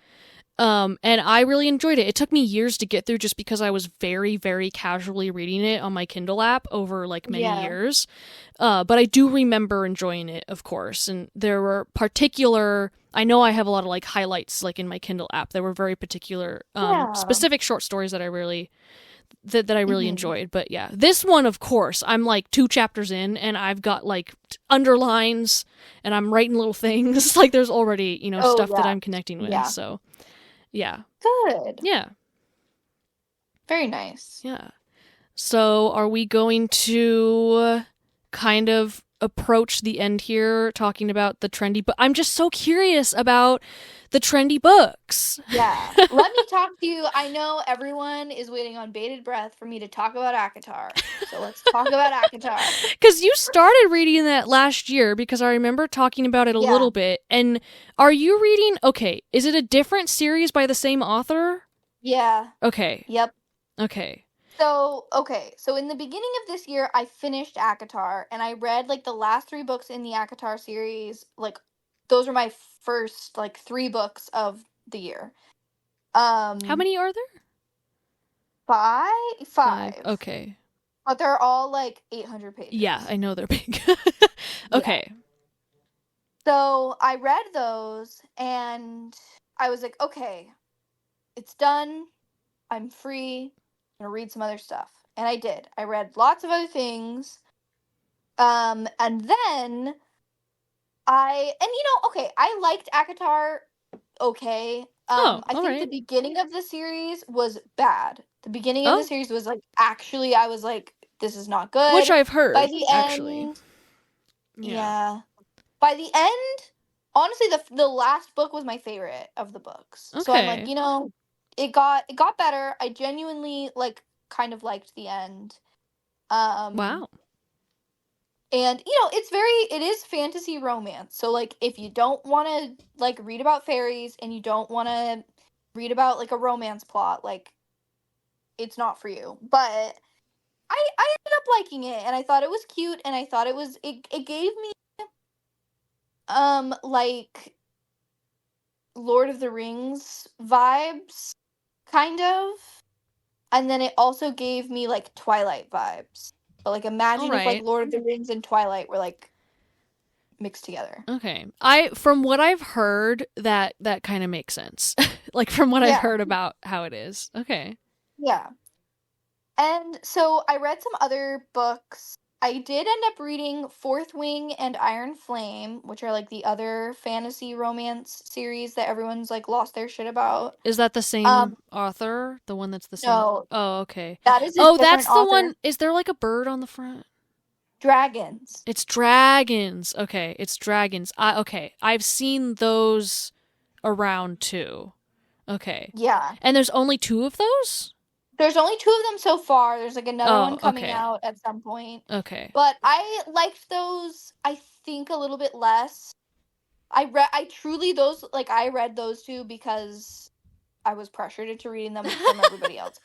And I really enjoyed it. It took me years to get through just because I was very, very casually reading it on my Kindle app over like many Yeah. years. But I do remember enjoying it, of course. And there were particular, I know I have a lot of like highlights like in my Kindle app. There were very particular, Yeah. specific short stories that I really Hmm. enjoyed. But yeah, this one, of course, I'm like 2 chapters in and I've got like underlines and I'm writing little things. Like there's already, Oh stuff that yeah. I'm connecting with. Yeah. So yeah. Good. Yeah. Very nice. Yeah. So are we going to kind of approach the end here talking about the trendy but I'm just so curious about the trendy books. Yeah. Let me talk to you. I know everyone is waiting on bated breath for me to talk about ACOTAR. So let's talk about ACOTAR. Because you started reading that last year because I remember talking about it a Yeah. little bit. And are you reading, okay, is it a different series by the same author? Yeah. Okay. Yep. Okay. So, okay. So in the beginning of this year, I finished ACOTAR and I read like the last 3 books in the ACOTAR series. Like those were my first like 3 books of the year. How Um many are there? five, Five. five. Okay. But they're all like 800 Yeah, pages. I know they're big. Yeah. Okay. So I read those and I was like, okay, it's done. I'm free. I'm gonna read some other stuff. And I did. I read lots of other things. And then okay, I liked ACOTAR okay. Oh, I all think the right. beginning of the series was bad. The beginning of the Oh, series was like actually I was like, this is not which good. I've By heard, the actually. end, Yeah. yeah. By the end, honestly, the last book was my favorite of the books. So I'm like, Okay. it got better. I genuinely like kind of liked the end. Um Wow. and it is fantasy romance. So like if you don't want to like read about fairies and you don't want to read about like a romance plot, like it's not for you. But I ended up liking it and I thought it was cute and I thought it gave me like Lord of the Rings vibes, kind of. And then it also gave me like Twilight vibes. But like All imagine if like right. Lord of the Rings and Twilight were like mixed together. Okay. From what I've heard, that kind of makes sense. Like from what I've Yeah. heard about how it is. Okay. Yeah. And so I read some other books. I did end up reading Fourth Wing and Iron Flame, which are like the other fantasy romance series that everyone's like lost their shit about. Is that the same Um, author? The one that's the same? no, Oh, okay. that is a Oh, different that's the author. one. Is there like a bird on the front? Dragons. It's dragons. Okay, it's dragons. Okay. I've seen those around too. Okay. Yeah. And there's only two of those? There's only 2 of them so far. There's like another Oh, one coming okay. out at some point. Okay. But I liked those I think a little bit less. I truly those like I read those 2 because I was pressured into reading them from everybody else.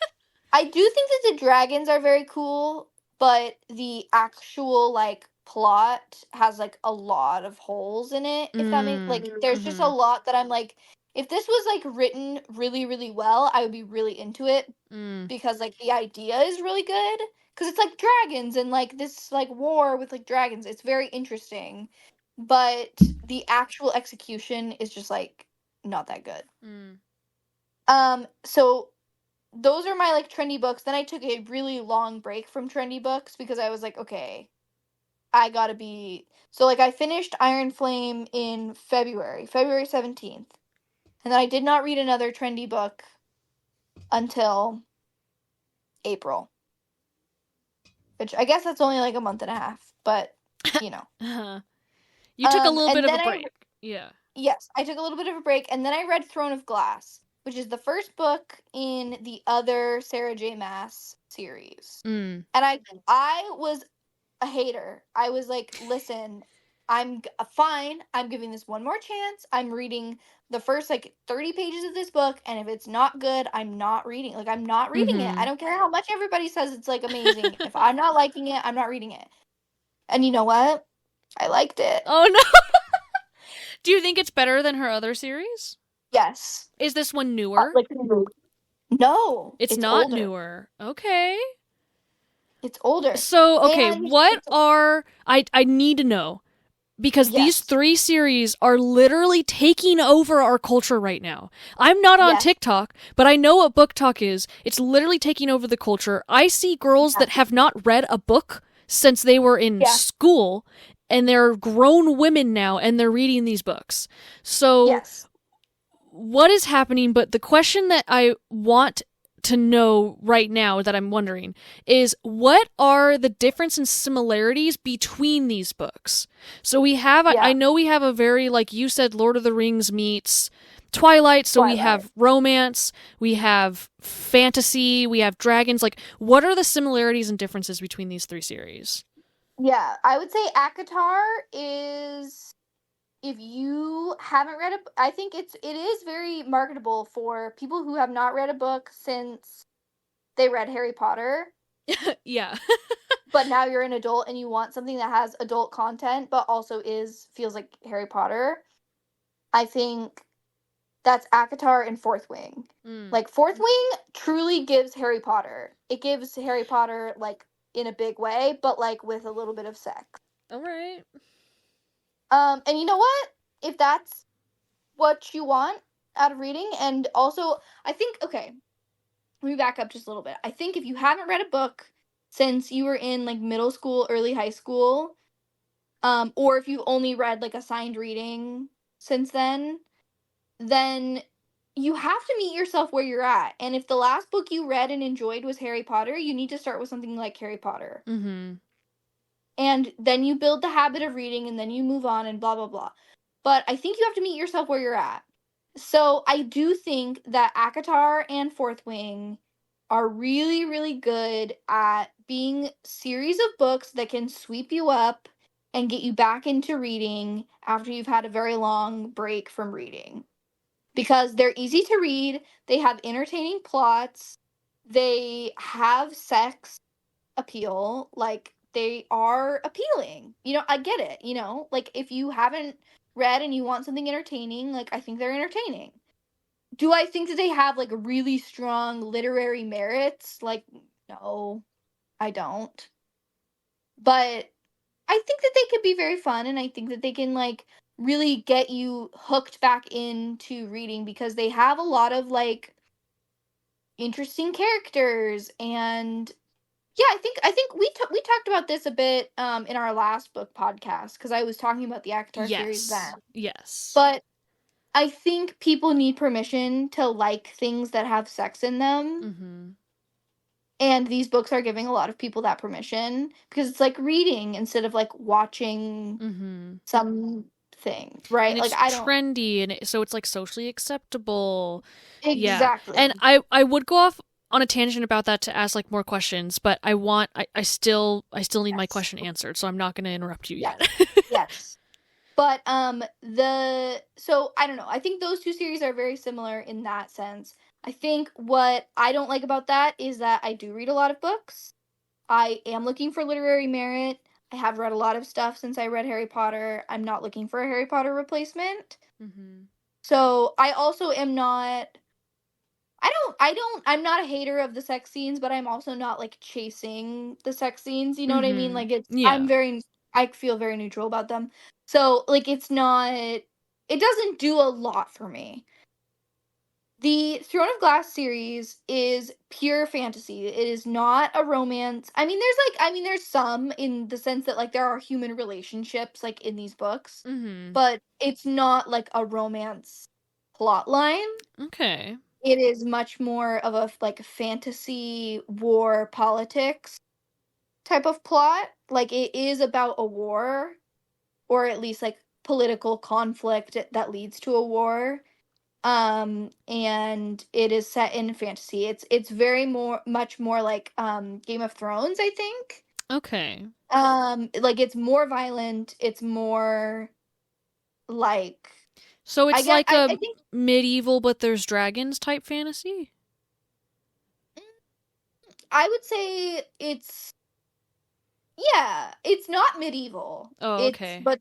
I do think that the dragons are very cool, but the actual like plot has like a lot of holes in it. If that makes Mm. like there's just a Mhm. lot that I'm like if this was like written really really well, I would be really into it Mm. because like the idea is really good because it's like dragons and like this like war with like dragons. It's very interesting, but the actual execution is just like not that good. Mm. So those are my like trendy books. Then I took a really long break from trendy books because I was like, okay, I gotta be. So like I finished Iron Flame in February 17th, and then I did not read another trendy book until April, which I guess that's only like a month and a half, but you know. Uh-huh. You took a little bit And of a then break. Yeah. yes, I took a little bit of a break, and then I read Throne of Glass, which is the first book in the other Sarah J. Maas series. Mm. And I was a hater. I was like, listen, fine. I'm giving this one more chance. I'm reading the first like 30 pages of this book, and if it's not good, I'm not reading. Like I'm not reading it. I Mhm. don't care how much everybody says it's like amazing. If I'm not liking it, I'm not reading it. And you know what? I liked it. Oh no. Do you think it's better than her other series? Yes. Is this one newer? Like no, It's it's not older. newer. Okay. It's older. So, okay, And what are I need to know because these yes. 3 series are literally taking over our culture right now. I'm not on Yes. TikTok, but I know what book talk is. It's literally taking over the culture. I see girls Yeah. that have not read a book since they were in Yeah. school and they're grown women now and they're reading these books. So, Yes. what is happening? But the question that I want to know right now that I'm wondering is what are the difference and similarities between these books? So we have, I Yeah. know we have a very, like you said, Lord of the Rings meets Twilight. So we Twilight. have romance, we have fantasy, we have dragons. Like, what are the similarities and differences between these 3 series? Yeah, I would say ACOTAR is, if you haven't read I think it is very marketable for people who have not read a book since they read Harry Potter, Yeah. but now you're an adult and you want something that has adult content but also is feels like Harry Potter. I think that's ACOTAR and Fourth Wing. Mm. Like Fourth Wing truly gives Harry Potter. It gives Harry Potter like in a big way, but like with a little bit of sex. All right. And you know what? If that's what you want out of reading, and also I think, okay, let me back up just a little bit. I think if you haven't read a book since you were in like middle school, early high school, or if you've only read like assigned reading since then you have to meet yourself where you're at. And if the last book you read and enjoyed was Harry Potter, you need to start with something like Harry Potter. Mhm. And then you build the habit of reading and then you move on and blah blah blah. But I think you have to meet yourself where you're at. So I do think that ACOTAR and Fourth Wing are really, really good at being series of books that can sweep you up and get you back into reading after you've had a very long break from reading. Because they're easy to read, they have entertaining plots, they have sex appeal, like they are appealing. I get it, like if you haven't read and you want something entertaining, like I think they're entertaining. Do I think that they have like really strong literary merits? Like no, I don't. But I think that they could be very fun and I think that they can like really get you hooked back into reading because they have a lot of like interesting characters. And yeah, I think we talked about this a bit in our last book podcast because I was talking about the ACOTAR series then. Yes. Yes. But I think people need permission to like things that have sex in them, Mhm. and these books are giving a lot of people that permission because it's like reading instead of like watching Mhm. something, And right? Like it's I don't trendy and so it's like socially acceptable. Yeah. exactly. And I would go off on a tangent about that to ask like more questions, but I still need my Yes. question answered, so I'm not going to interrupt you Yes. yet. Yes. But the so I don't know. I think those two series are very similar in that sense. I think what I don't like about that is that I do read a lot of books. I am looking for literary merit. I have read a lot of stuff since I read Harry Potter. I'm not looking for a Harry Potter replacement. Mhm. So I also am not I'm not a hater of the sex scenes, but I'm also not like chasing the sex scenes, you know what I mean? Mhm. Like Yeah. I feel very neutral about them. So like it doesn't do a lot for me. The Throne of Glass series is pure fantasy. It is not a romance. There's some in the sense that like there are human relationships like in these books, Mhm. but it's not like a romance plot line. Okay. It is much more of a like fantasy war politics type of plot. Like it is about a war, or at least like political conflict that leads to a war. And it is set in fantasy. It's very much more like Game of Thrones, I think. Okay. Like it's more violent, it's more like So I it's get like a I think medieval but there's dragons type fantasy? I would say it's, yeah, it's not medieval. Oh, It's okay. but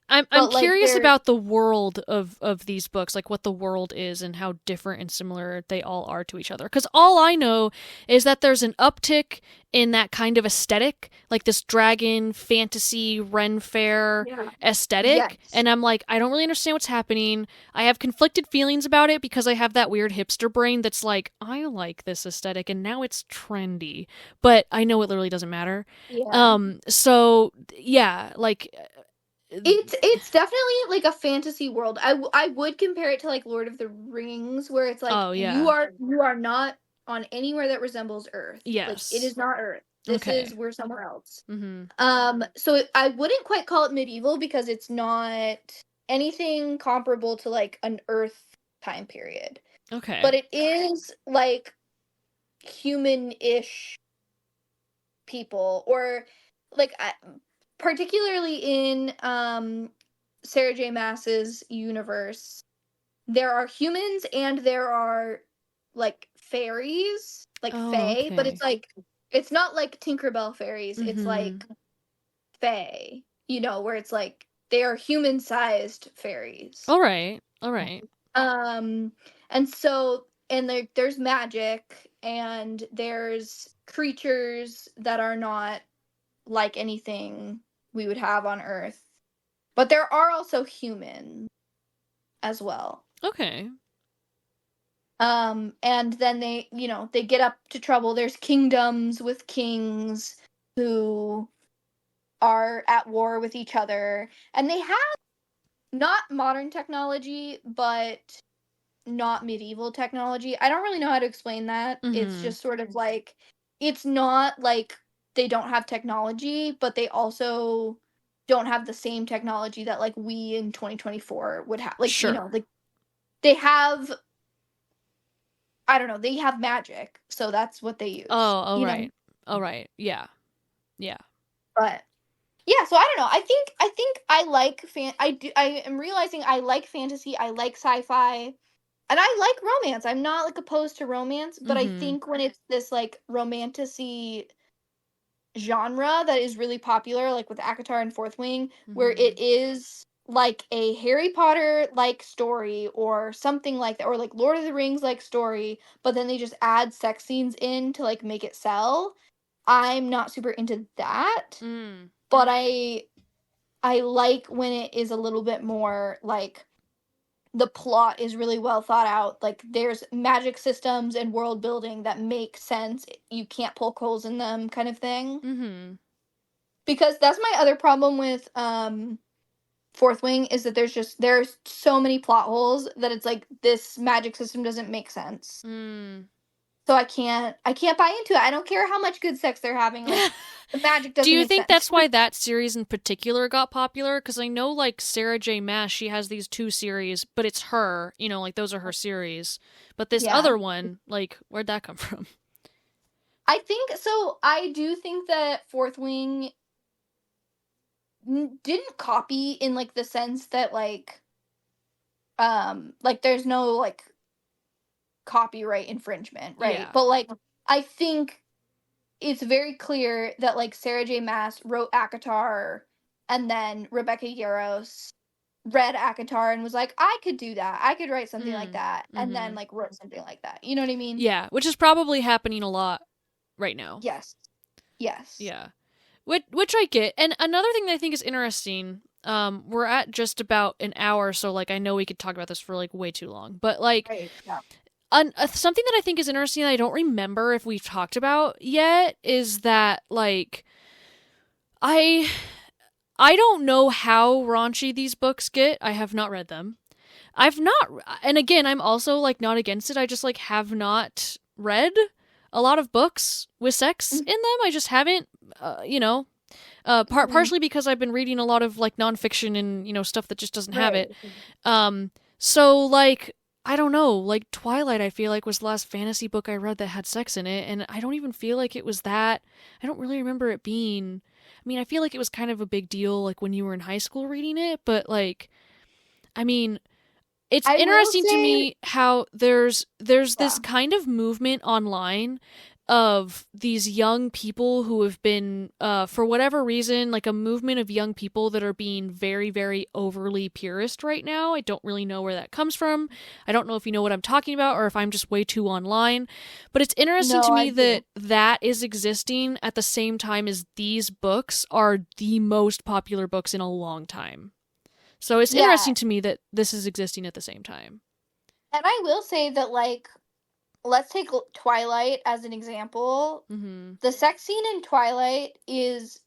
I'm but like curious they're about the world of these books, like what the world is and how different and similar they all are to each other. Because all I know is that there's an uptick in that kind of aesthetic, like this dragon fantasy Ren Fair yeah. aesthetic, Yes. and I'm like, I don't really understand what's happening. I have conflicted feelings about it because I have that weird hipster brain that's like, I like this aesthetic and now it's trendy, but I know it literally doesn't matter. Yeah. So yeah, like It's definitely like a fantasy world. I would compare it to like Lord of the Rings, where it's like oh yeah. you are not on anywhere that resembles Earth. Like it Yes. is not Earth. This Okay. is we're somewhere else. Mm-hmm. So I wouldn't quite call it medieval because it's not anything comparable to like an Earth time period. Okay. But it is like human-ish people, or like particularly in Sarah J. Maas's universe, there are humans and there are like fairies, like Oh, fae, but okay. it's not like Tinkerbell fairies. It's Mm-hmm. like fae, where it's like they are human-sized fairies. All right. All right. Um, and so, and there's magic, and there's creatures that are not like anything we would have on Earth. But there are also humans as well. Okay. And then they get up to trouble. There's kingdoms with kings who are at war with each other. And they have not modern technology, but not medieval technology. I don't really know how to explain that. It's Mm-hmm. just sort of like it's not like they don't have technology, but they also don't have the same technology that like we in 2024 would have. Like, Sure. like they have I don't know, they have magic, so that's what they Oh, use. all right. All right. Yeah. Yeah. But yeah, so I don't know. I think I like I am realizing I like fantasy, I like sci-fi, and I like romance. I'm not like opposed to romance, but I Mm-hmm. think when it's this like romantasy genre that is really popular, like with ACOTAR and Fourth Wing, where Mm-hmm. it is like a Harry Potter like story or something like that, or like Lord of the Rings like story, but then they just add sex scenes in to like make it sell. I'm not super into that, Mm. but I like when it is a little bit more like the plot is really well thought out. Like there's magic systems and world building that make sense. You can't poke holes in them, kind of thing. Mm-hmm. Because that's my other problem with Fourth Wing, is that there's so many plot holes that it's like this magic system doesn't make sense. Mm. So I can't buy into it. I don't care how much good sex they're having. Like the magic Do doesn't you make think sense. that's why that series in particular got popular? Because I know, like, Sarah J. Maas, she has these two series, but it's her, like, those are her series. But this Yeah. other one, like, where'd that come from? I think so. I do think that Fourth Wing didn't copy in like the sense that like there's no like copyright infringement, right? Yeah. But like I think it's very clear that like Sarah J. Maas wrote ACOTAR, and then Rebecca Yarros read ACOTAR and was like, I could do that. I could write something like Mm. that, and Mm-hmm. then like wrote something like that. You know what I mean? Yeah, which is probably happening a lot right now. Yes. Yes. Yeah. Which I get. And another thing that I think is interesting, we're at just about an hour, so like I know we could talk about this for like way too long. But like Right. Yeah. something that I think is interesting that I don't remember if we've talked about yet is that like I I don't know how raunchy these books get. I have not read them. I've not, and again, I'm also like not against it. I just like have not read a lot of books with sex in them. I just haven't, Mm-hmm. partially because I've been reading a lot of like nonfiction and stuff that just doesn't have Right. it. So like I don't know, like Twilight, I feel like was the last fantasy book I read that had sex in it, and I don't even feel like it was that. I don't really remember it being. I mean, I feel like it was kind of a big deal like when you were in high school reading it, but like, I mean, it's I will interesting to say, me how there's this yeah. kind of movement online of these young people who have been, for whatever reason, like a movement of young people that are being very, very overly purist right now. I don't really know where that comes from. I don't know if you know what I'm talking about or if I'm just way too online. But it's interesting to No, I me that do. that is existing at the same time as these books are the most popular books in a long time. So it's Yeah. interesting to me that this is existing at the same time. And I will say that, like, let's take Twilight as an example. Mm-hmm. The sex scene in Twilight is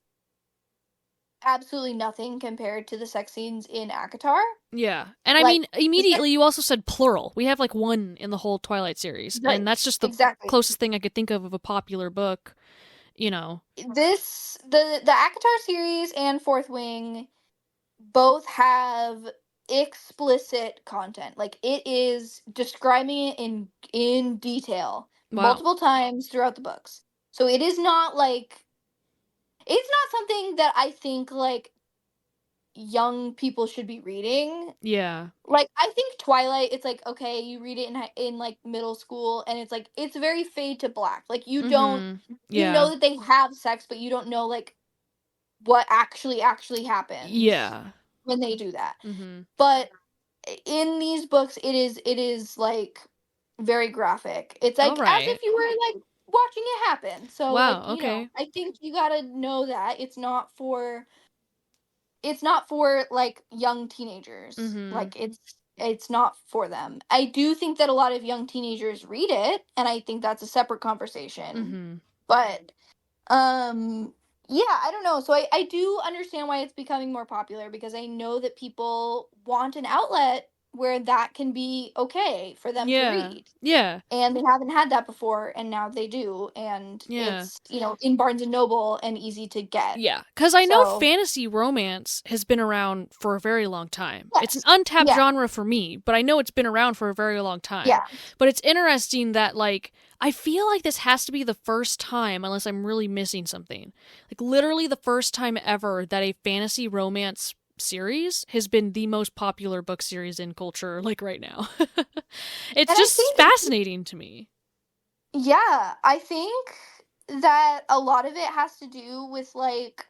absolutely nothing compared to the sex scenes in ACOTAR. Yeah. And I Like, mean, the sex, immediately you also said plural. We have like one in the whole Twilight series. And right, that's just the exactly. closest thing I could think of a popular book, you know. The ACOTAR series and Fourth Wing both have explicit content. Like, it is describing it in detail Wow. multiple times throughout the books. So it is not like, it's not something that I think like young people should be reading. Yeah. Like, I think Twilight, it's like, okay, you read it in like middle school, and it's like it's very fade to black. Like, Mm-hmm. you Yeah. know that they have sex, but you don't know like what actually happens Yeah. when they do that. Mm-hmm. But in these books, it is like very graphic. It's All like as right. if you were like watching it happen. So, like, Wow. Okay. I think you gotta know that it's not for like young teenagers. Mm-hmm. Like, it's not for them. I do think that a lot of young teenagers read it, and I think that's a separate conversation. Mm-hmm. But yeah, I don't know. So I do understand why it's becoming more popular, because I know that people want an outlet where that can be okay for them to Yeah. read. Yeah. And they haven't had that before, and now they do, and Yeah. it's, in Barnes and Noble and easy to get. Yeah, because I know So, fantasy romance has been around for a very long time. It's an yes. untapped Yeah. genre for me, but I know it's been around for a very long time. Yeah. But it's interesting that, like, I feel like this has to be the first time, unless I'm really missing something, like, literally the first time ever that a fantasy romance series has been the most popular book series in culture, like, right now. It's And I just think, fascinating to me. yeah, I think that a lot of it has to do with, like,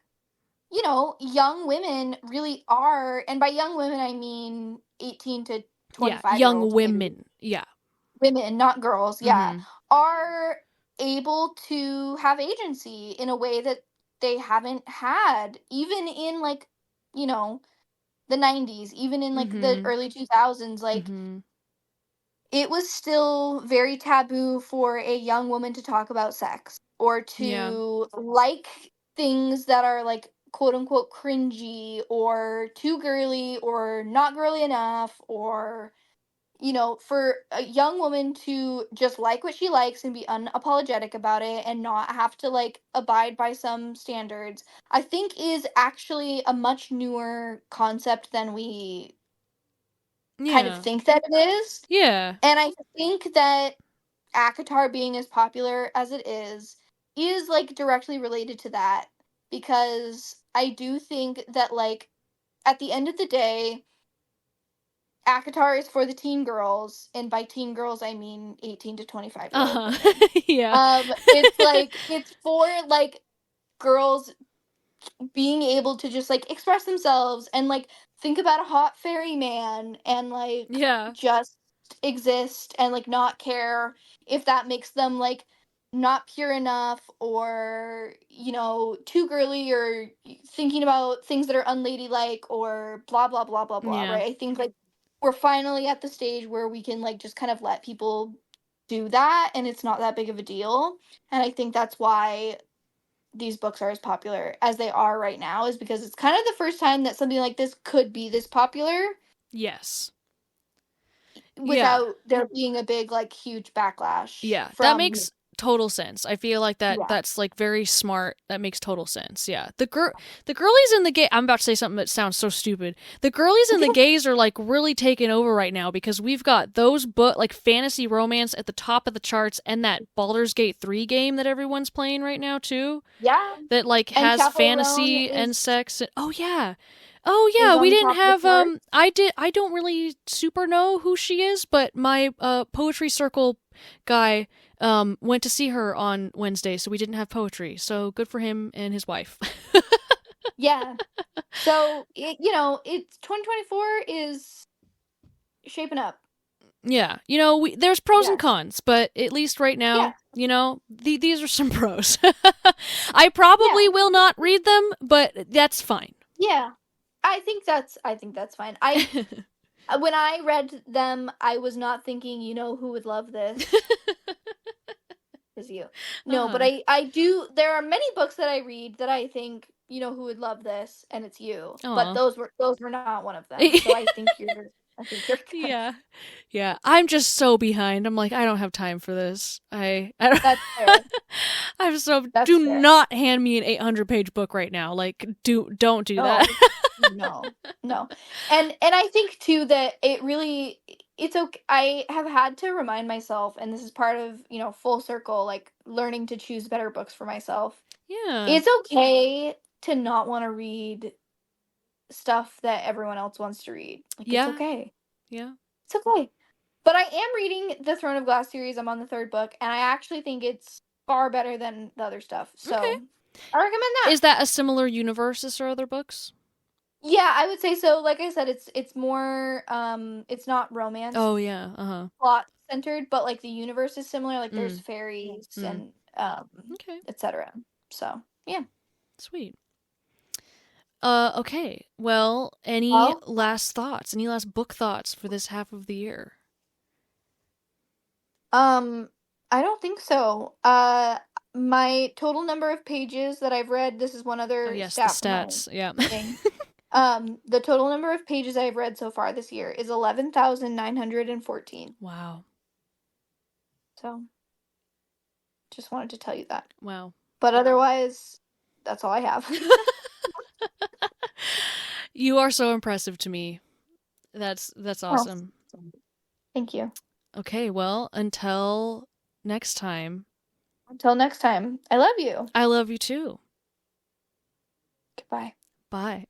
young women really are, and by young women I mean 18 to Yeah, 25 year young olds, maybe. women. Yeah. Women, not girls, yeah, Mm-hmm. are able to have agency in a way that they haven't had, even in, like, you know, the 90s, even in like the Mm-hmm. early 2000s. Like, Mm-hmm. it was still very taboo for a young woman to talk about sex, or Yeah. to like things that are like quote unquote cringy or too girly or not girly enough, or for a young woman to just like what she likes and be unapologetic about it and not have to like abide by some standards, I think is actually a much newer concept than we kind of Yeah. think that it is. Yeah. And I think that ACOTAR being as popular as it is like directly related to that, because I do think that, like, at the end of the day, ACOTAR is for the teen girls, and by teen girls I mean 18 to 25-year-old Uh-huh. women. Yeah. It's like it's for like girls being able to just like express themselves and like think about a hot fairy man and like Yeah. just exist and like not care if that makes them like not pure enough, or too girly, or thinking about things that are unladylike, or blah blah blah blah blah, Yeah. right? I think like we're finally at the stage where we can like just kind of let people do that, and it's not that big of a deal. And I think that's why these books are as popular as they are right now, is because it's kind of the first time that something like this could be this popular Yes. Yeah. without there being a big like huge backlash Yeah. That from. makes total sense. I feel like Yeah. that's like very smart. That makes total sense. Yeah. The girlies and the gay I'm about to say something that sounds so stupid. The girlies and the gays are like really taking over right now because we've got those like fantasy romance at the top of the charts, and that Baldur's Gate 3 game that everyone's playing right now too, Yeah. that like And has Chaperone fantasy and is sex. Oh yeah. Oh is yeah, we on the didn't top of the have chart. I don't really super know who she is, but my poetry circle guy Went to see her on Wednesday, so we didn't have poetry. So good for him and his wife. Yeah. So it's 2024 is shaping up. Yeah, there's pros and Yes. cons, but at least right Yeah. now, these are some pros. I Yeah. probably will not read them, but that's fine. Yeah. I think that's fine. I When I read them, I was not thinking, who would love this is you. No, but Uh-huh. I do. There are many books that I read that I think, who would love this, and it's you. But Aw. those were not one of them. So I think you're good. Yeah. Yeah. I'm just so behind. I'm like, I don't have time for this. I don't That's fair. I'm so That's do fair. not hand me an 800-page book right now. Like don't do that. No, no, no. And I think too that it's okay. I have had to remind myself, and this is part of, full circle, like learning to choose better books for myself. Yeah. It's okay to not want to read stuff that everyone else wants to read. Like, it's Yeah. okay. Yeah. It's okay. But I am reading the Throne of Glass series. I'm on the third book, and I actually think it's far better than the other stuff. Okay. So I recommend that. Is that a similar universe as her other books? Yeah, I would say so. Like I said, it's more it's not romance Oh yeah. Uh-huh. plot centered, but like the universe is similar. Like there's Mm. fairies Mm. and Okay. etc. So yeah. Sweet. Okay. Well, any Well, last thoughts? Any last book thoughts for this half of the year? um, I don't think so. My total number of pages that I've read. This is one Oh other yes, the stat from my stats. Yeah. thing. The total number of pages I've read so far this year is 11,914. Wow. So just wanted to tell you that. Wow. But otherwise, that's all I have. You are so impressive to me. That's Oh, awesome. thank you. Okay, well, until next time, Until next time, I love you. I love you too. Goodbye. Bye.